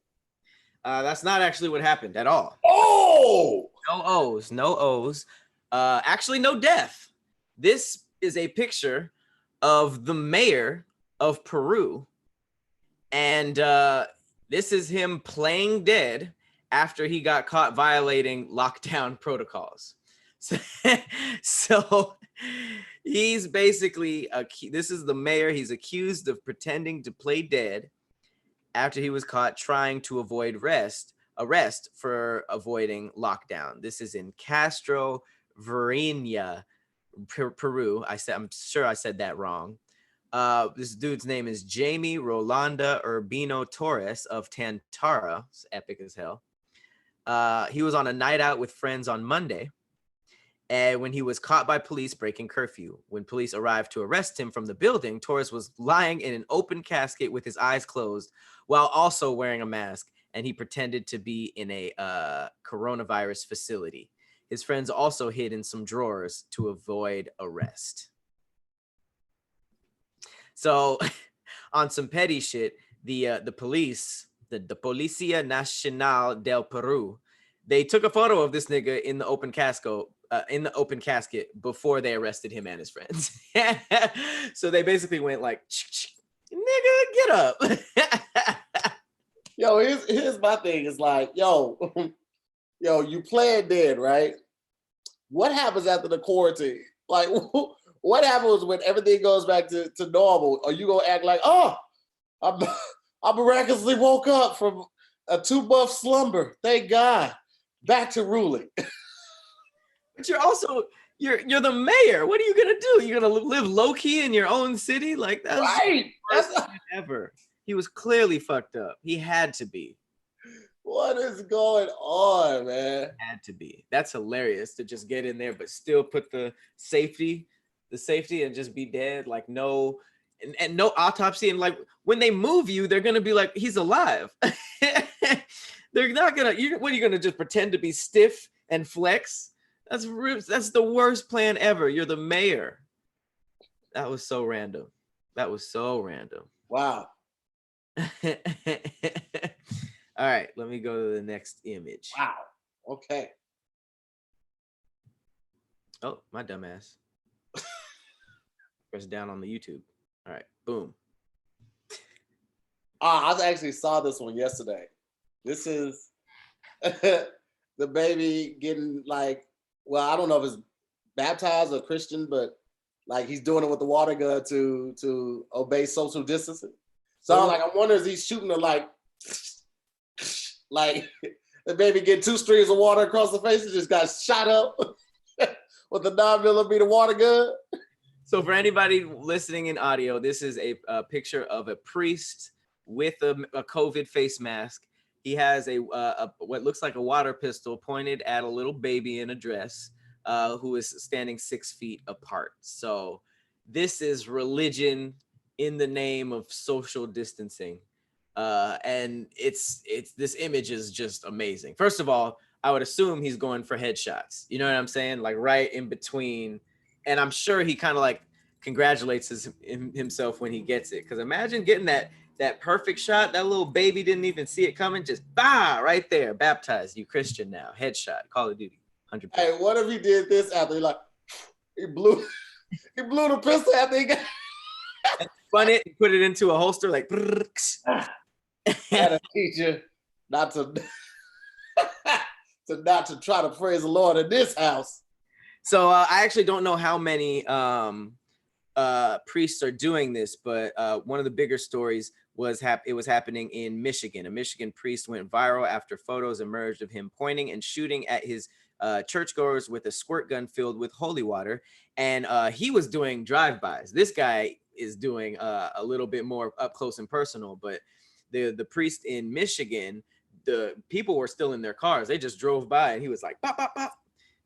That's not actually what happened at all. Oh, no O's. Actually, no death. This is a picture of the mayor of Peru, and this is him playing dead after he got caught violating lockdown protocols. So he's basically this is the mayor. He's accused of pretending to play dead after he was caught trying to avoid arrest for avoiding lockdown. This is in Castro Varinia, Peru. I'm sure I said that wrong. This dude's name is Jamie Rolanda Urbino Torres of Tantara. It's epic as hell. He was on a night out with friends on Monday, and when he was caught by police breaking curfew. When police arrived to arrest him from the building, Torres was lying in an open casket with his eyes closed while also wearing a mask, and he pretended to be in a coronavirus facility. His friends also hid in some drawers to avoid arrest. So on some petty shit, the police, the Policía Nacional del Peru, they took a photo of this nigga in the open casket before they arrested him and his friends. So they basically went like, "Nigga, get up." Yo, here's my thing. It's like, yo, you playing dead, right? What happens after the quarantine? Like, what happens when everything goes back to normal? Are you gonna act like, "Oh, I miraculously woke up from a 2-month slumber. Thank God. Back to ruling." But you're also you're the mayor. What are you gonna do? You're gonna live low key in your own city? Like that's right. That's ever. He was clearly fucked up. He had to be. What is going on, man? Had to be. That's hilarious to just get in there, but still put the safety and just be dead. Like no, and no autopsy. And like when they move you, they're gonna be like, he's alive. They're not gonna. What are you gonna just pretend to be stiff and flex? That's the worst plan ever. You're the mayor. That was so random. Wow. All right, let me go to the next image. Wow. Okay. Oh, my dumbass. Press down on the YouTube. All right, boom. I actually saw this one yesterday. This is the baby getting like, well, I don't know if it's baptized or Christian, but like he's doing it with the water gun to obey social distancing. So I'm wondering, is he shooting her like the baby get 2 streams of water across the face and just got shot up? with the 9mm water gun. So for anybody listening in audio, this is a picture of a priest with a COVID face mask. He has a what looks like a water pistol pointed at a little baby in a dress, who is standing 6 feet apart. So this is religion in the name of social distancing, and it's this image is just amazing. First of all, I would assume he's going for headshots. You know what I'm saying? Like right in between. And I'm sure he kind of like congratulates himself when he gets it. Because imagine getting that perfect shot. That little baby didn't even see it coming. Just right there. Baptized. You Christian now. Headshot. Call of Duty. 100%. Hey, what if he did this after he blew the pistol after he got spun it and put it into a holster like. Gotta teach you not to not to try to praise the Lord in this house. So I actually don't know how many priests are doing this, but one of the bigger stories was it was happening in Michigan. A Michigan priest went viral after photos emerged of him pointing and shooting at his churchgoers with a squirt gun filled with holy water, and he was doing drive-bys. This guy is doing a little bit more up close and personal, but the priest in Michigan, the people were still in their cars. They just drove by, and he was like, pop, pop, pop.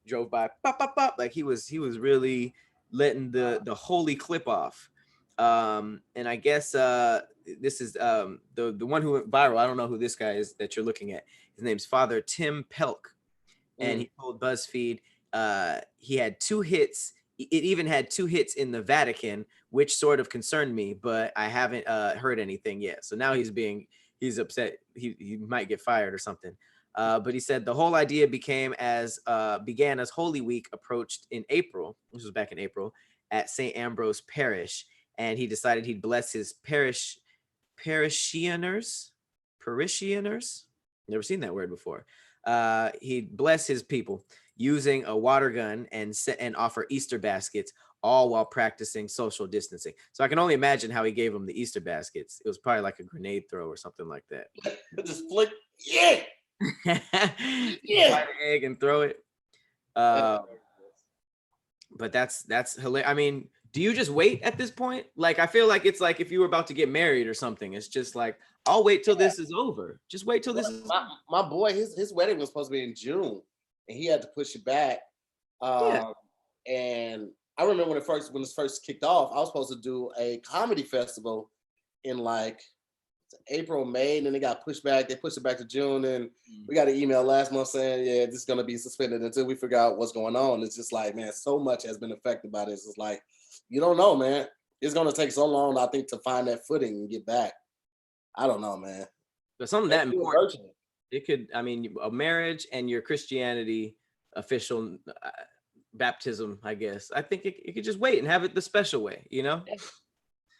Drove by, pop, pop, pop. Like he was really letting the holy clip off. And I guess this is the one who went viral. I don't know who this guy is that you're looking at. His name's Father Tim Pelk, and he told BuzzFeed he had 2 hits. It even had 2 hits in the Vatican, which sort of concerned me, but I haven't heard anything yet. So now he's upset. He might get fired or something. But he said the whole idea began as Holy Week approached in April. This was back in April at St. Ambrose Parish, and he decided he'd bless his parishioners. Never seen that word before. He'd bless his people using a water gun and offer Easter baskets, all while practicing social distancing. So I can only imagine how he gave them the Easter baskets. It was probably like a grenade throw or something like that. Just flick, yeah. Yeah, buy the egg and throw it. But that's hilarious. I mean, do you just wait at this point? Like, I feel like it's like if you were about to get married or something. It's just like, I'll wait till this is over. Just wait till this is my boy. His wedding was supposed to be in June, and he had to push it back. And I remember when it first kicked off, I was supposed to do a comedy festival in like April, May, and then they got pushed back. They pushed it back to June, and we got an email last month saying, yeah, this is going to be suspended until we figure out what's going on. It's just like, man, so much has been affected by this. It's like, you don't know, man. It's going to take so long, I think, to find that footing and get back. I don't know, man. But something that important, it could, I mean, a marriage and your Christianity official baptism, I guess. I think it could just wait and have it the special way, you know?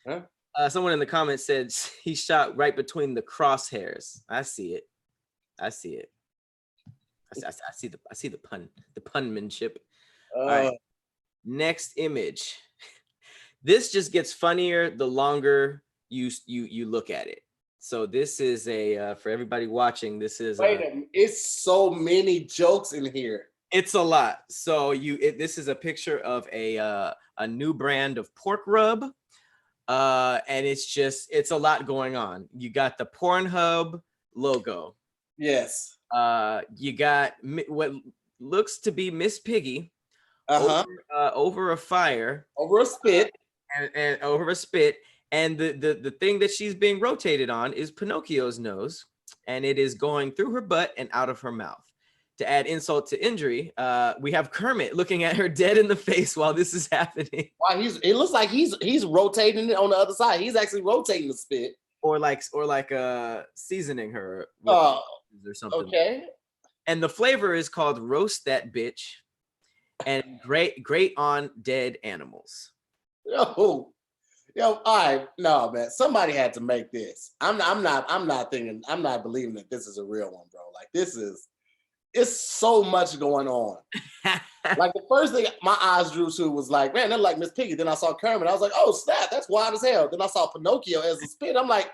Yeah. Someone in the comments said he shot right between the crosshairs. I see it. I see the punmanship. All right. Next image. This just gets funnier the longer you look at it. So this is for everybody watching. This is it's so many jokes in here. It's a lot. So this is a picture of a new brand of pork rub. And it's a lot going on. You got the Pornhub logo. Yes. You got what looks to be Miss Piggy over a fire. Over a spit. And over a spit. And the thing that she's being rotated on is Pinocchio's nose. And it is going through her butt and out of her mouth. To add insult to injury, we have Kermit looking at her dead in the face while this is happening. Wow, it looks like he's rotating it on the other side. He's actually rotating the spit. Or seasoning her or something. Okay. And the flavor is called Roast That Bitch, and great on dead animals. Yo, all right, no, man. Somebody had to make this. I'm not believing that this is a real one, bro. Like it's so much going on. Like the first thing my eyes drew to was like, man, they're like Miss Piggy. Then I saw Kermit. I was like, oh snap, that's wild as hell. Then I saw Pinocchio as a spit. I'm like,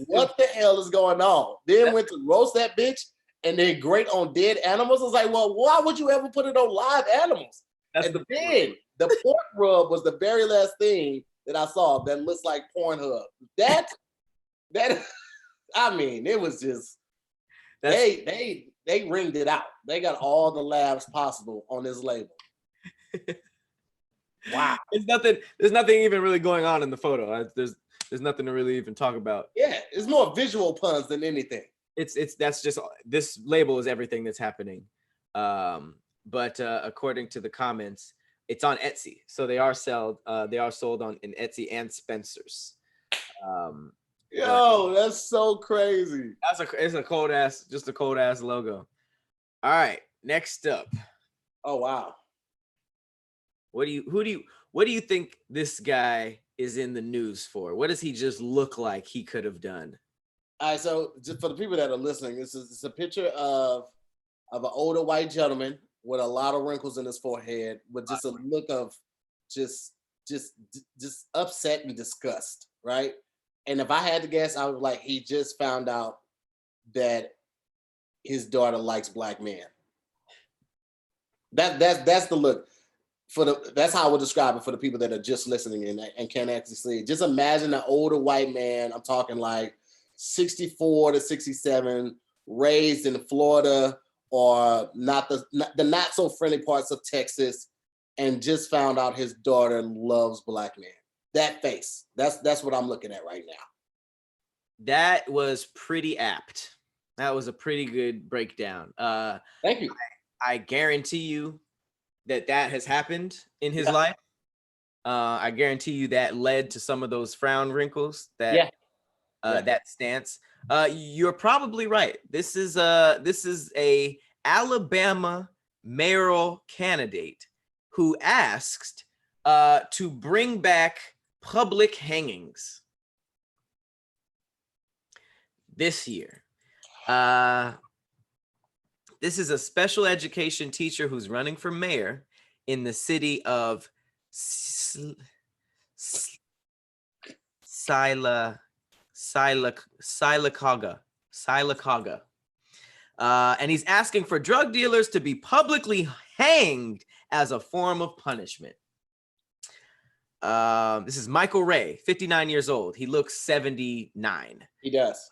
what the hell is going on? Then went to Roast That Bitch, and then great on dead animals. I was like, well, why would you ever put it on live animals? That's And then the pork rub was the very last thing that I saw that looks like Pornhub. That I mean, it was just they ringed it out. They got all the laughs possible on this label. Wow. There's nothing even really going on in the photo. There's nothing to really even talk about. Yeah, it's more visual puns than anything. That's just, this label is everything that's happening. But according to the comments, it's on Etsy, so they are sold on in Etsy and Spencer's. Yo, that's so crazy. It's a cold ass logo. All right, next up. Oh wow. What do you think this guy is in the news for? What does he just look like he could have done? All right, so just for the people that are listening, it's a picture of an older white gentleman with a lot of wrinkles in his forehead, with just a look of just upset and disgust, right? And if I had to guess, I would like, he just found out that his daughter likes black men. That's the look. That's how I would describe it for the people that are just listening and can't actually see it. Just imagine an older white man. I'm talking like 64 to 67, raised in Florida or not so friendly parts of Texas, and just found out his daughter loves black men. That face. That's what I'm looking at right now. That was pretty apt. That was a pretty good breakdown. Thank you. I guarantee you that has happened in his life. I guarantee you that led to some of those frown wrinkles, that stance. You're probably right. This is a Alabama mayoral candidate who asked to bring back public hangings this year. This is a special education teacher who's running for mayor in the city of Sylacauga. And he's asking for drug dealers to be publicly hanged as a form of punishment. This is Michael Ray, 59 years old. He looks 79. He does.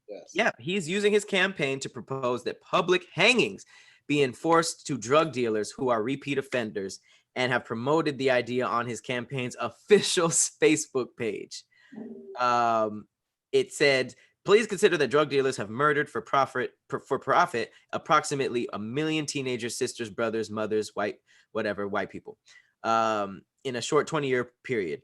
Yes. Yeah, he's using his campaign to propose that public hangings be enforced to drug dealers who are repeat offenders, and have promoted the idea on his campaign's official Facebook page. It said, please consider that drug dealers have murdered for profit approximately 1 million teenagers, sisters, brothers, mothers, white people, in a short 20-year period.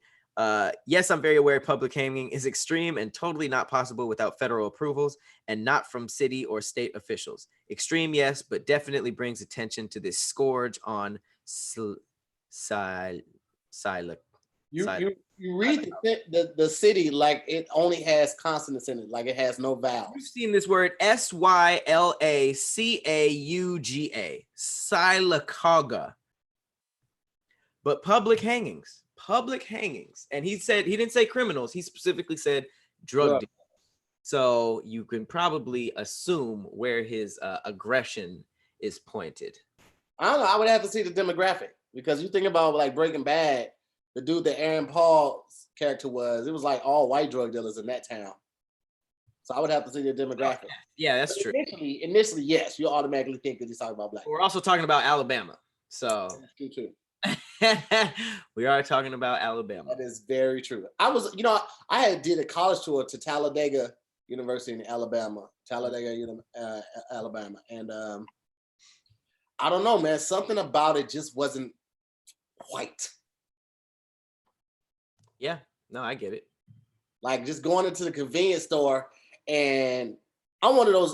Yes, I'm very aware public hanging is extreme and totally not possible without federal approvals and not from city or state officials. Extreme, yes, but definitely brings attention to this scourge on You read the city like it only has consonants in it, like it has no vowels. You've seen this word Sylacauga, Sylacauga. But public hangings. And he didn't say criminals. He specifically said drug dealers. So you can probably assume where his aggression is pointed. I don't know. I would have to see the demographic, because you think about like Breaking Bad, the dude that Aaron Paul's character was, it was like all white drug dealers in that town. So I would have to see the demographic. Yeah, that's true. Initially, yes, you automatically think that he's talking about black. We're also talking about Alabama. So that's true too. We are talking about Alabama. That is very true. I did a college tour to Talladega University in Alabama, Alabama, and I don't know, man. Something about it just wasn't white. Yeah, no, I get it. Like just going into the convenience store, and I'm one of those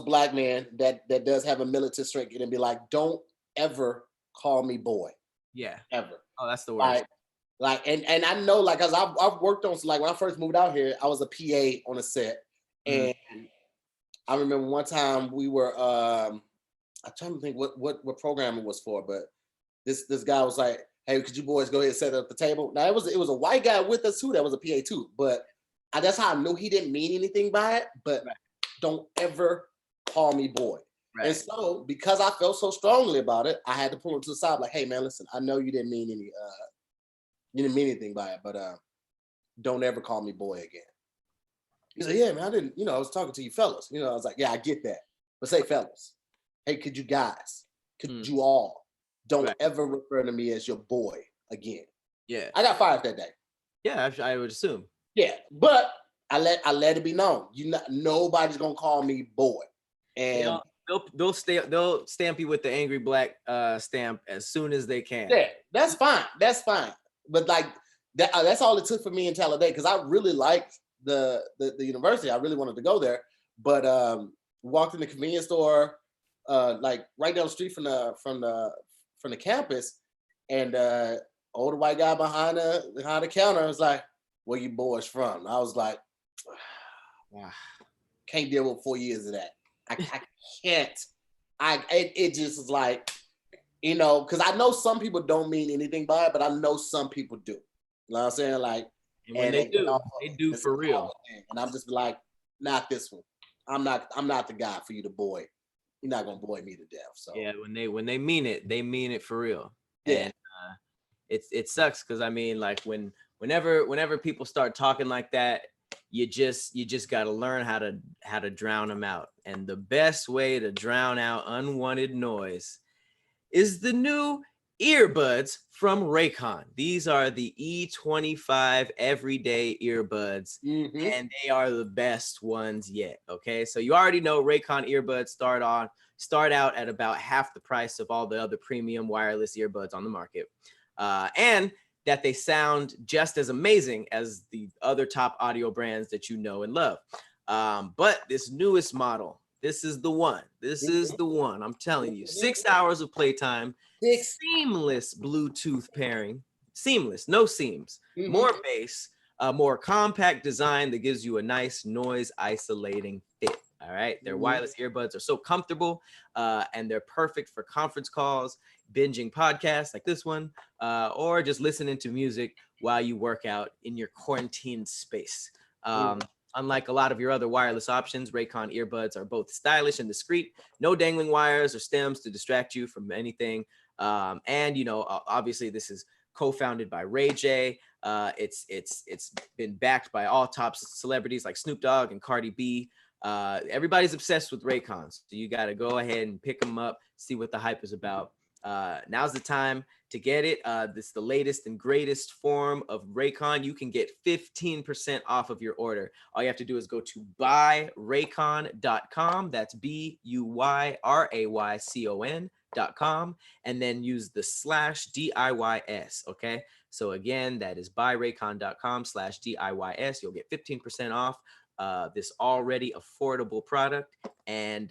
black men that does have a militant streak and be like, don't ever call me boy. Yeah. Ever. Oh, that's the worst. And I know, like, cause I've worked on, like when I first moved out here, I was a PA on a set. And I remember one time we were I'm trying to think what program it was for, but this guy was like, hey, could you boys go ahead and set up the table? Now it was a white guy with us too, that was a PA too, but that's how I knew he didn't mean anything by it. But don't ever call me boy. Right. And so because I felt so strongly about it, I had to pull him to the side, like, hey man, listen, I know you didn't mean anything by it, but don't ever call me boy again. He's like, yeah, man, I didn't, I was talking to you fellas. I was like, yeah, I get that. But say fellas. Hey, could you guys, you all don't ever refer to me as your boy again. Yeah. I got fired that day. Yeah, I would assume. Yeah, but I let it be known. Nobody's gonna call me boy. And they'll stamp you with the angry black stamp as soon as they can. Yeah, that's fine. That's fine. But like that's all it took for me in Talladega, because I really liked the university. I really wanted to go there. But walked in the convenience store, like right down the street from the campus, and older white guy behind the counter was like, "Where you boys from?" I was like, wow, can't deal with 4 years of that. I can't. It just is like, because I know some people don't mean anything by it, but I know some people do. You know what I'm saying? Like, and when they do for real. And I'm just like, not this one. I'm not the guy for you to boy. You're not gonna boy me to death. So yeah, when they mean it, they mean it for real. Yeah. And it sucks because I mean, like whenever people start talking like that, you just got to learn how to drown them out. And the best way to drown out unwanted noise is the new earbuds from Raycon. These are the E25 everyday earbuds, and they are the best ones yet. Okay, so you already know Raycon earbuds start out at about half the price of all the other premium wireless earbuds on the market, and that they sound just as amazing as the other top audio brands that you know and love. But this newest model, this is the one. This is the one. I'm telling you, 6 hours of playtime, seamless Bluetooth pairing, seamless, no seams, more bass, more compact design that gives you a nice noise isolating fit. All right. Their wireless earbuds are so comfortable, and they're perfect for conference calls, binging podcasts like this one, or just listening to music while you work out in your quarantine space. Unlike a lot of your other wireless options, Raycon earbuds are both stylish and discreet. No dangling wires or stems to distract you from anything. And obviously this is co-founded by Ray J. It's been backed by all top celebrities like Snoop Dogg and Cardi B. Everybody's obsessed with Raycons, so you got to go ahead and pick them up, see what the hype is about. Now's the time to get it. This is the latest and greatest form of Raycon. You can get 15% off of your order. All you have to do is go to buyraycon.com. That's BUYRAYCON.com, and then use the /DIYS. Okay. So again, that is buyraycon.com/DIYS. You'll get 15% off this already affordable product, and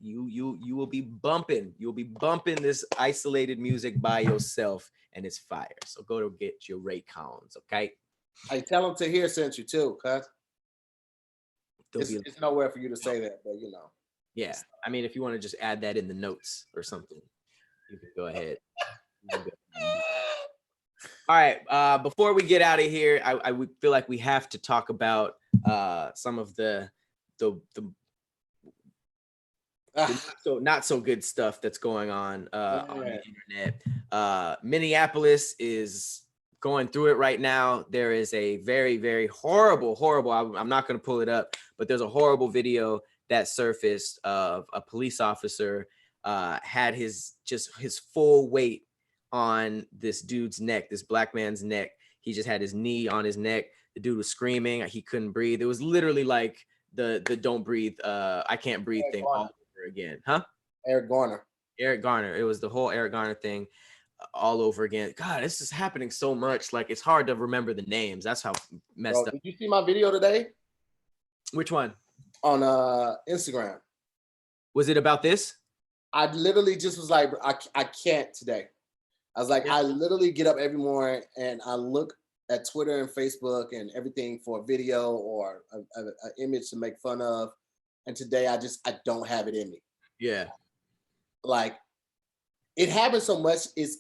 you will be bumping this isolated music by yourself, and it's fire. So go to get your Raycons. Okay, hey, tell them Tahir sent you too, cuz it's nowhere for you to say that, but yeah, I mean, if you want to just add that in the notes or something, you can go ahead. All right, before we get out of here, I would feel like we have to talk about some of the not so good stuff that's going on the internet. Minneapolis is going through it right now. There is a very, very horrible, I'm not going to pull it up, but there's a horrible video that surfaced of a police officer had his full weight on this dude's neck, this black man's neck. He just had his knee on his neck. The dude was screaming. He couldn't breathe. It was literally like the don't breathe, I can't breathe thing all over again. Huh? Eric Garner. It was the whole Eric Garner thing all over again. God, this is happening so much. Like, it's hard to remember the names. That's how messed up. Did you see my video today? Which one? On Instagram. Was it about this? I literally just was like, I can't today. I was like, I literally get up every morning and I look at Twitter and Facebook and everything for a video or an image to make fun of. And today I don't have it in me. Yeah. Like, it happens so much. It's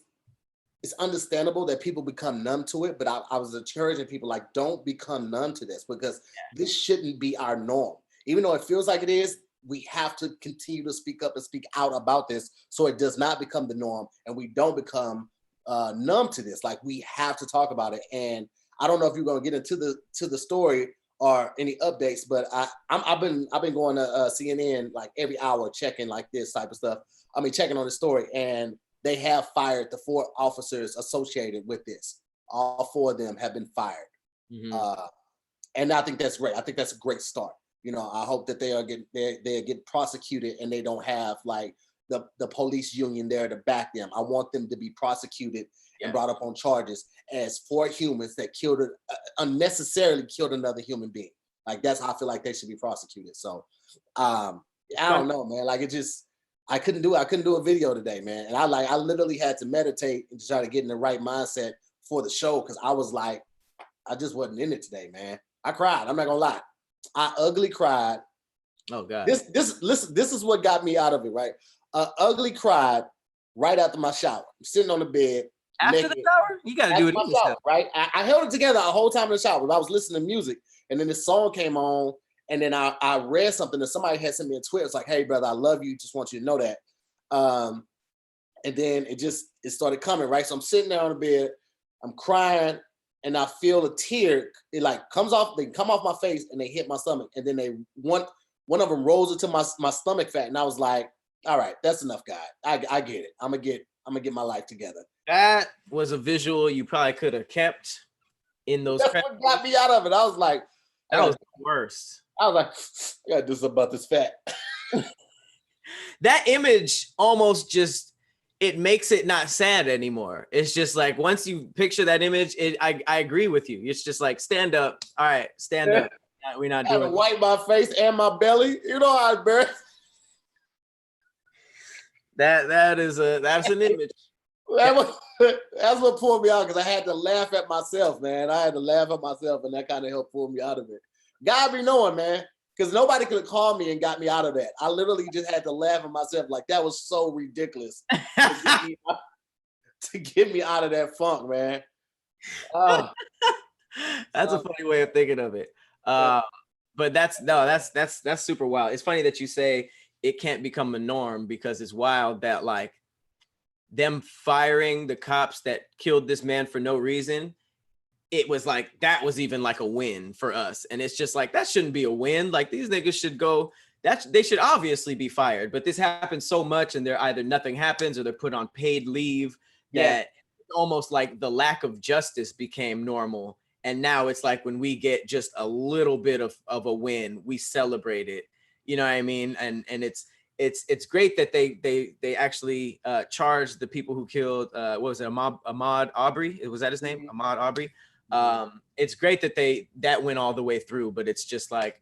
understandable that people become numb to it, but I was encouraging people, like, don't become numb to this, because this shouldn't be our norm. Even though it feels like it is, we have to continue to speak up and speak out about this so it does not become the norm and we don't become numb to this. Like, we have to talk about it. And I don't know if you're going to get into the story or any updates, but I've been going to CNN like every hour checking like this type of stuff. I mean, checking on the story, and they have fired the 4 officers associated with this. All 4 of them have been fired. Mm-hmm. And I think that's great. I think that's a great start. You know, I hope that they get prosecuted and they don't have like the police union there to back them. I want them to be prosecuted and brought up on charges as 4 humans that unnecessarily killed another human being. Like, that's how I feel like they should be prosecuted. So I don't know, man. Like, I couldn't do a video today, man. And I literally had to meditate and try to get in the right mindset for the show, because I was like, I just wasn't in it today, man. I cried. I'm not gonna lie. I ugly cried. Oh God. This is what got me out of it, right? Ugly cried right after my shower. I'm sitting on the bed. After the shower? You gotta do it in shower, right? I held it together the whole time in the shower. I was listening to music, and then this song came on, and then I read something that somebody had sent me a tweet. It's like, hey brother, I love you. Just want you to know that. And then it started coming, right? So I'm sitting there on the bed, I'm crying, and I feel a tear. It like they come off my face and they hit my stomach. And then one of them rolls into my stomach fat. And I was like, all right, that's enough, God. I get it. I'm gonna get my life together. That was a visual you probably could have kept in those. That's what got me out of it. I was like, that was the worst. I was like, I gotta do something about this fat. That image almost just, it makes it not sad anymore. It's just like, once you picture that image, I agree with you. It's just like, stand up. All right, stand up. We're not doing it. Wipe my face and my belly. You know how I burn. That's an image. That's what pulled me out, because I had to laugh at myself, man. I had to laugh at myself, and that kind of helped pull me out of it. God be knowing, man. Because nobody could have called me and got me out of that. I literally just had to laugh at myself. Like, that was so ridiculous to get me out of that funk, man. That's a funny way of thinking of it. But that's super wild. It's funny that you say it can't become a norm, because it's wild that like them firing the cops that killed this man for no reason. It was like, that was even like a win for us. And it's just like, that shouldn't be a win. Like, these niggas should go, they should obviously be fired, but this happens so much, and they're either nothing happens or they're put on paid leave, that almost like the lack of justice became normal. And now it's like, when we get just a little bit of a win, we celebrate it. You know what I mean? And it's great that they actually charged the people who killed, what was it, Ahmaud Arbery? Was that his name? Mm-hmm. Ahmaud Arbery. It's great that that went all the way through, but it's just like,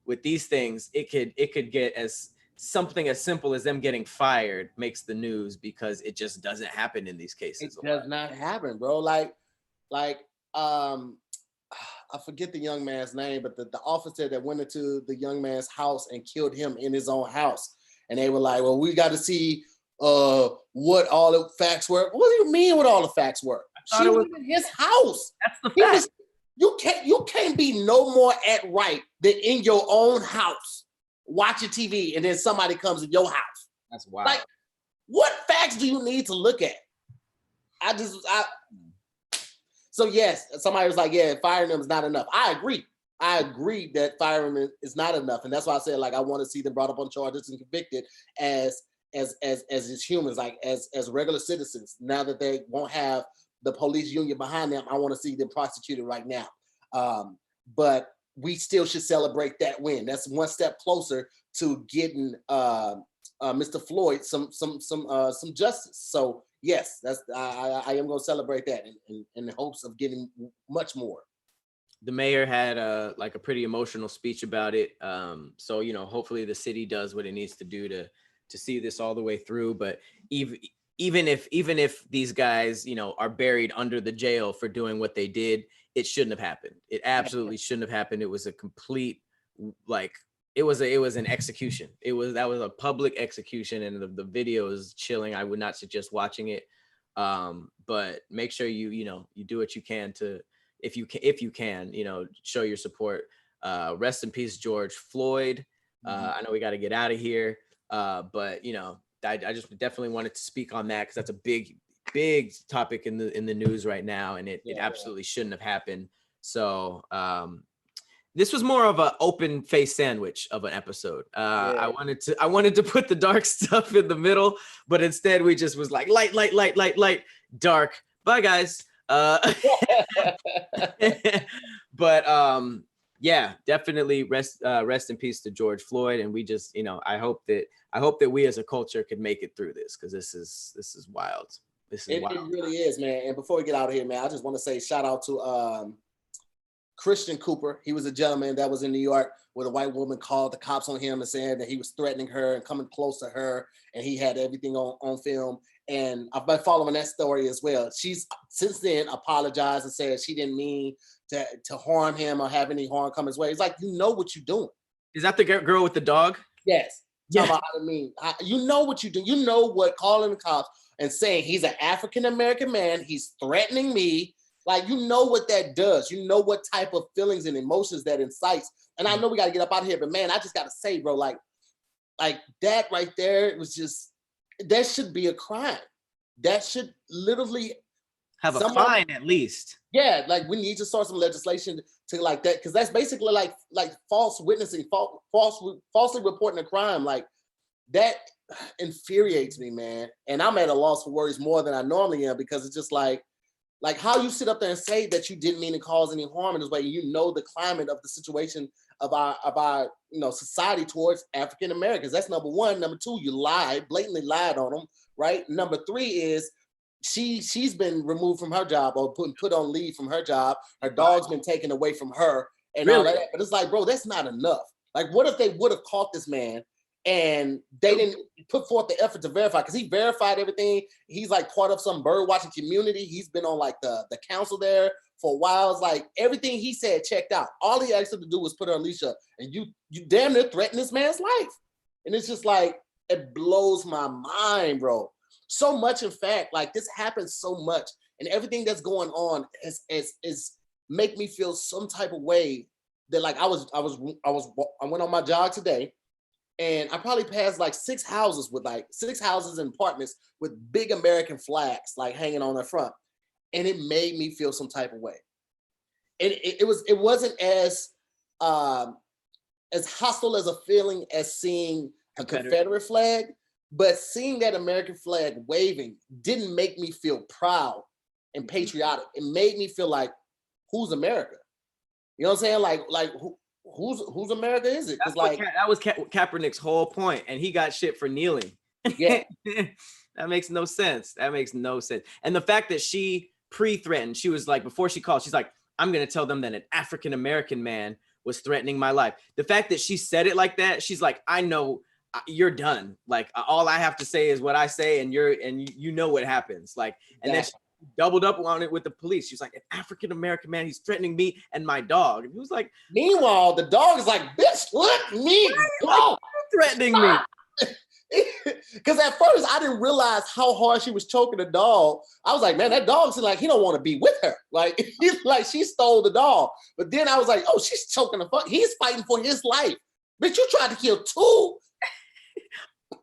with these things, it could get as something as simple as them getting fired makes the news, because it just doesn't happen in these cases. It does not happen, bro. Like I forget the young man's name, but the officer that went into the young man's house and killed him in his own house, and they were like, well, we got to see what all the facts were. What do you mean what all the facts were? She was in his house. That's the fact. You can't be no more at right than in your own house watching TV, and then somebody comes in your house. That's wild. Like, what facts do you need to look at? So yes, somebody was like, yeah, firing them is not enough. I agree that firing them is not enough, and that's why I said, like, I want to see them brought up on charges and convicted as humans, like as regular citizens. Now that they won't have the police union behind them, I want to see them prosecuted right now. But we still should celebrate that win. That's one step closer to getting Mr. Floyd some justice. So yes, I am going to celebrate that in the hopes of getting much more. The mayor had a pretty emotional speech about it. So, you know, hopefully the city does what it needs to do to see this all the way through. But even if these guys, you know, are buried under the jail for doing what they did, it shouldn't have happened. It absolutely shouldn't have happened. It was a complete, like, it was an execution. That was a public execution, and the video is chilling. I would not suggest watching it. But make sure you do what you can to, if you can, you know, show your support. Rest in peace, George Floyd. I know we got to get out of here, but you know, I just definitely wanted to speak on that because that's a big topic in the news right now, and it absolutely shouldn't have happened. So this was more of an open face sandwich of an episode. I wanted to put the dark stuff in the middle, but instead we just was like light, dark. Bye guys. But yeah, definitely rest in peace to George Floyd. And we just, you know, I hope that we as a culture could make it through this, because this is wild. It really is, man. And before we get out of here, man, I just want to say shout out to Christian Cooper. He was a gentleman that was in New York where the white woman called the cops on him and said that he was threatening her and coming close to her, and he had everything on film. And I've been following that story as well. She's since then apologized and said she didn't mean to harm him or have any harm come his way. It's like, you know what you're doing. Is that the girl with the dog? Yes. Yeah. You know what you do. You know what calling the cops and saying he's an African-American man, he's threatening me. Like, you know what that does. You know what type of feelings and emotions that incites. And I know we got to get up out of here, but man, I just got to say, bro, like that right there, it was just, that should be a crime. That should literally have a fine at least. Yeah, like we need to start some legislation to like that, because that's basically like false witnessing, falsely reporting a crime. Like that infuriates me, man. And I'm at a loss for words more than I normally am, because it's just like how you sit up there and say that you didn't mean to cause any harm in this way. You know the climate of the situation of our society towards African Americans. That's number one. Number two, you blatantly lied on them, right? Number three is she's been removed from her job or put on leave from her job. Her dog's been taken away from her and all that. But it's like, bro, that's not enough. Like, what if they would have caught this man and they didn't put forth the effort to verify? Because he verified everything. He's like part of some bird watching community. He's been on like the council there for a while. It's like everything he said checked out. All he asked her to do was put her leash up, and you damn near threatened this man's life. And it's just like, it blows my mind, bro. So much, in fact, like this happens so much, and everything that's going on is make me feel some type of way that like I went on my jog today, and I probably passed like six houses and apartments with big American flags like hanging on their front, and it made me feel some type of way. And it wasn't as hostile as a feeling as seeing a Confederate flag. But seeing that American flag waving didn't make me feel proud and patriotic. It made me feel like, who's America? You know what I'm saying? Like who's America is it? Because like that was Kaepernick's whole point, and he got shit for kneeling. Yeah, that makes no sense. And the fact that she pre-threatened, she was like, before she called, she's like, I'm gonna tell them that an African American man was threatening my life. The fact that she said it like that, she's like, I know. You're done. Like all I have to say is what I say, and you know what happens. Like, and then she doubled up on it with the police. She's like, an African American man, he's threatening me and my dog. And he was like, meanwhile, the dog is like, bitch, let me go. Threatening me. Because at first I didn't realize how hard she was choking the dog. I was like, man, that dog seems like he don't want to be with her. Like he's like, she stole the dog. But then I was like, oh, she's choking the fuck. He's fighting for his life. Bitch, you tried to kill two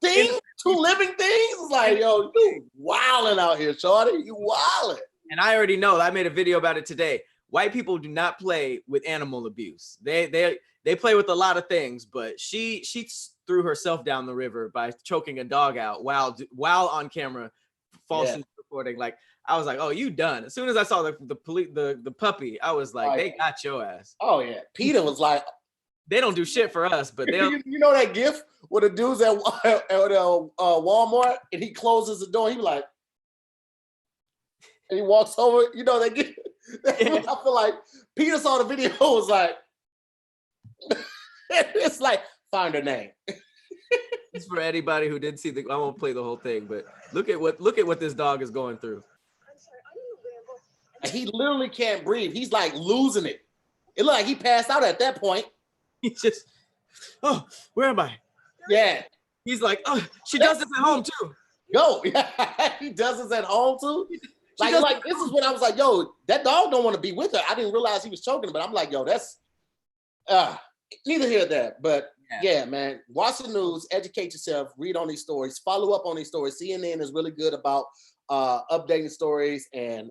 living things. It's like, yo, you wilding out here, shorty. You wilding. And I already know. I made a video about it today. White people do not play with animal abuse. They play with a lot of things, but she threw herself down the river by choking a dog out while on camera, falsely recording. Like, I was like, oh, you done. As soon as I saw the puppy, I was like, they got your ass. Oh yeah. Peter was like, they don't do shit for us, but they you know that gif where the dude's at Walmart and he closes the door, he be like, and he walks over, you know that gif? I feel like Peter saw the video, was like, it's like, find her name. It's for anybody who didn't see I won't play the whole thing, but look at what this dog is going through. And he literally can't breathe. He's like losing it. It looked like he passed out at that point. He's just, oh, where am I? Yeah. He's like, oh, she does this at home too. Yo, he does this at home too. Like this is when I was like, yo, that dog don't want to be with her. I didn't realize he was choking, but I'm like, yo, that's neither here nor there. But Yeah, man. Watch the news, educate yourself, read on these stories, follow up on these stories. CNN is really good about updating stories and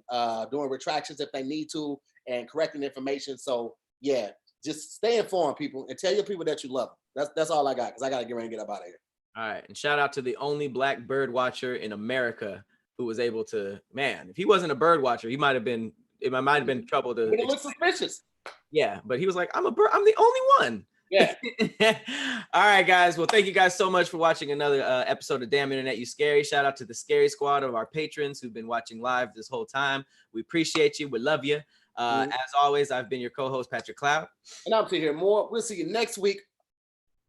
doing retractions if they need to and correcting information. So yeah, just stay informed, people, and tell your people that you love them. That's all I got, because I gotta get ready and get up out of here. All right, and shout out to the only black bird watcher in America who was able to. Man, if he wasn't a bird watcher, he might have been. It might have been trouble to. It looks suspicious. Yeah, but he was like, I'm a bird. I'm the only one. Yeah. All right, guys. Well, thank you guys so much for watching another episode of Damn Internet You Scary. Shout out to the Scary Squad of our patrons who've been watching live this whole time. We appreciate you. We love you. As always, I've been your co-host, Patrick Cloud. And I'm Tahir Moore. We'll see you next week.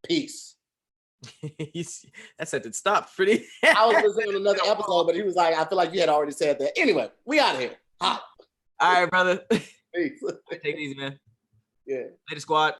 Peace. That sentence stopped pretty. I was listening to another episode, but he was like, I feel like you had already said that. Anyway, we out of here. Hot. All right, brother. Peace. Take it easy, man. Yeah. Later, squad.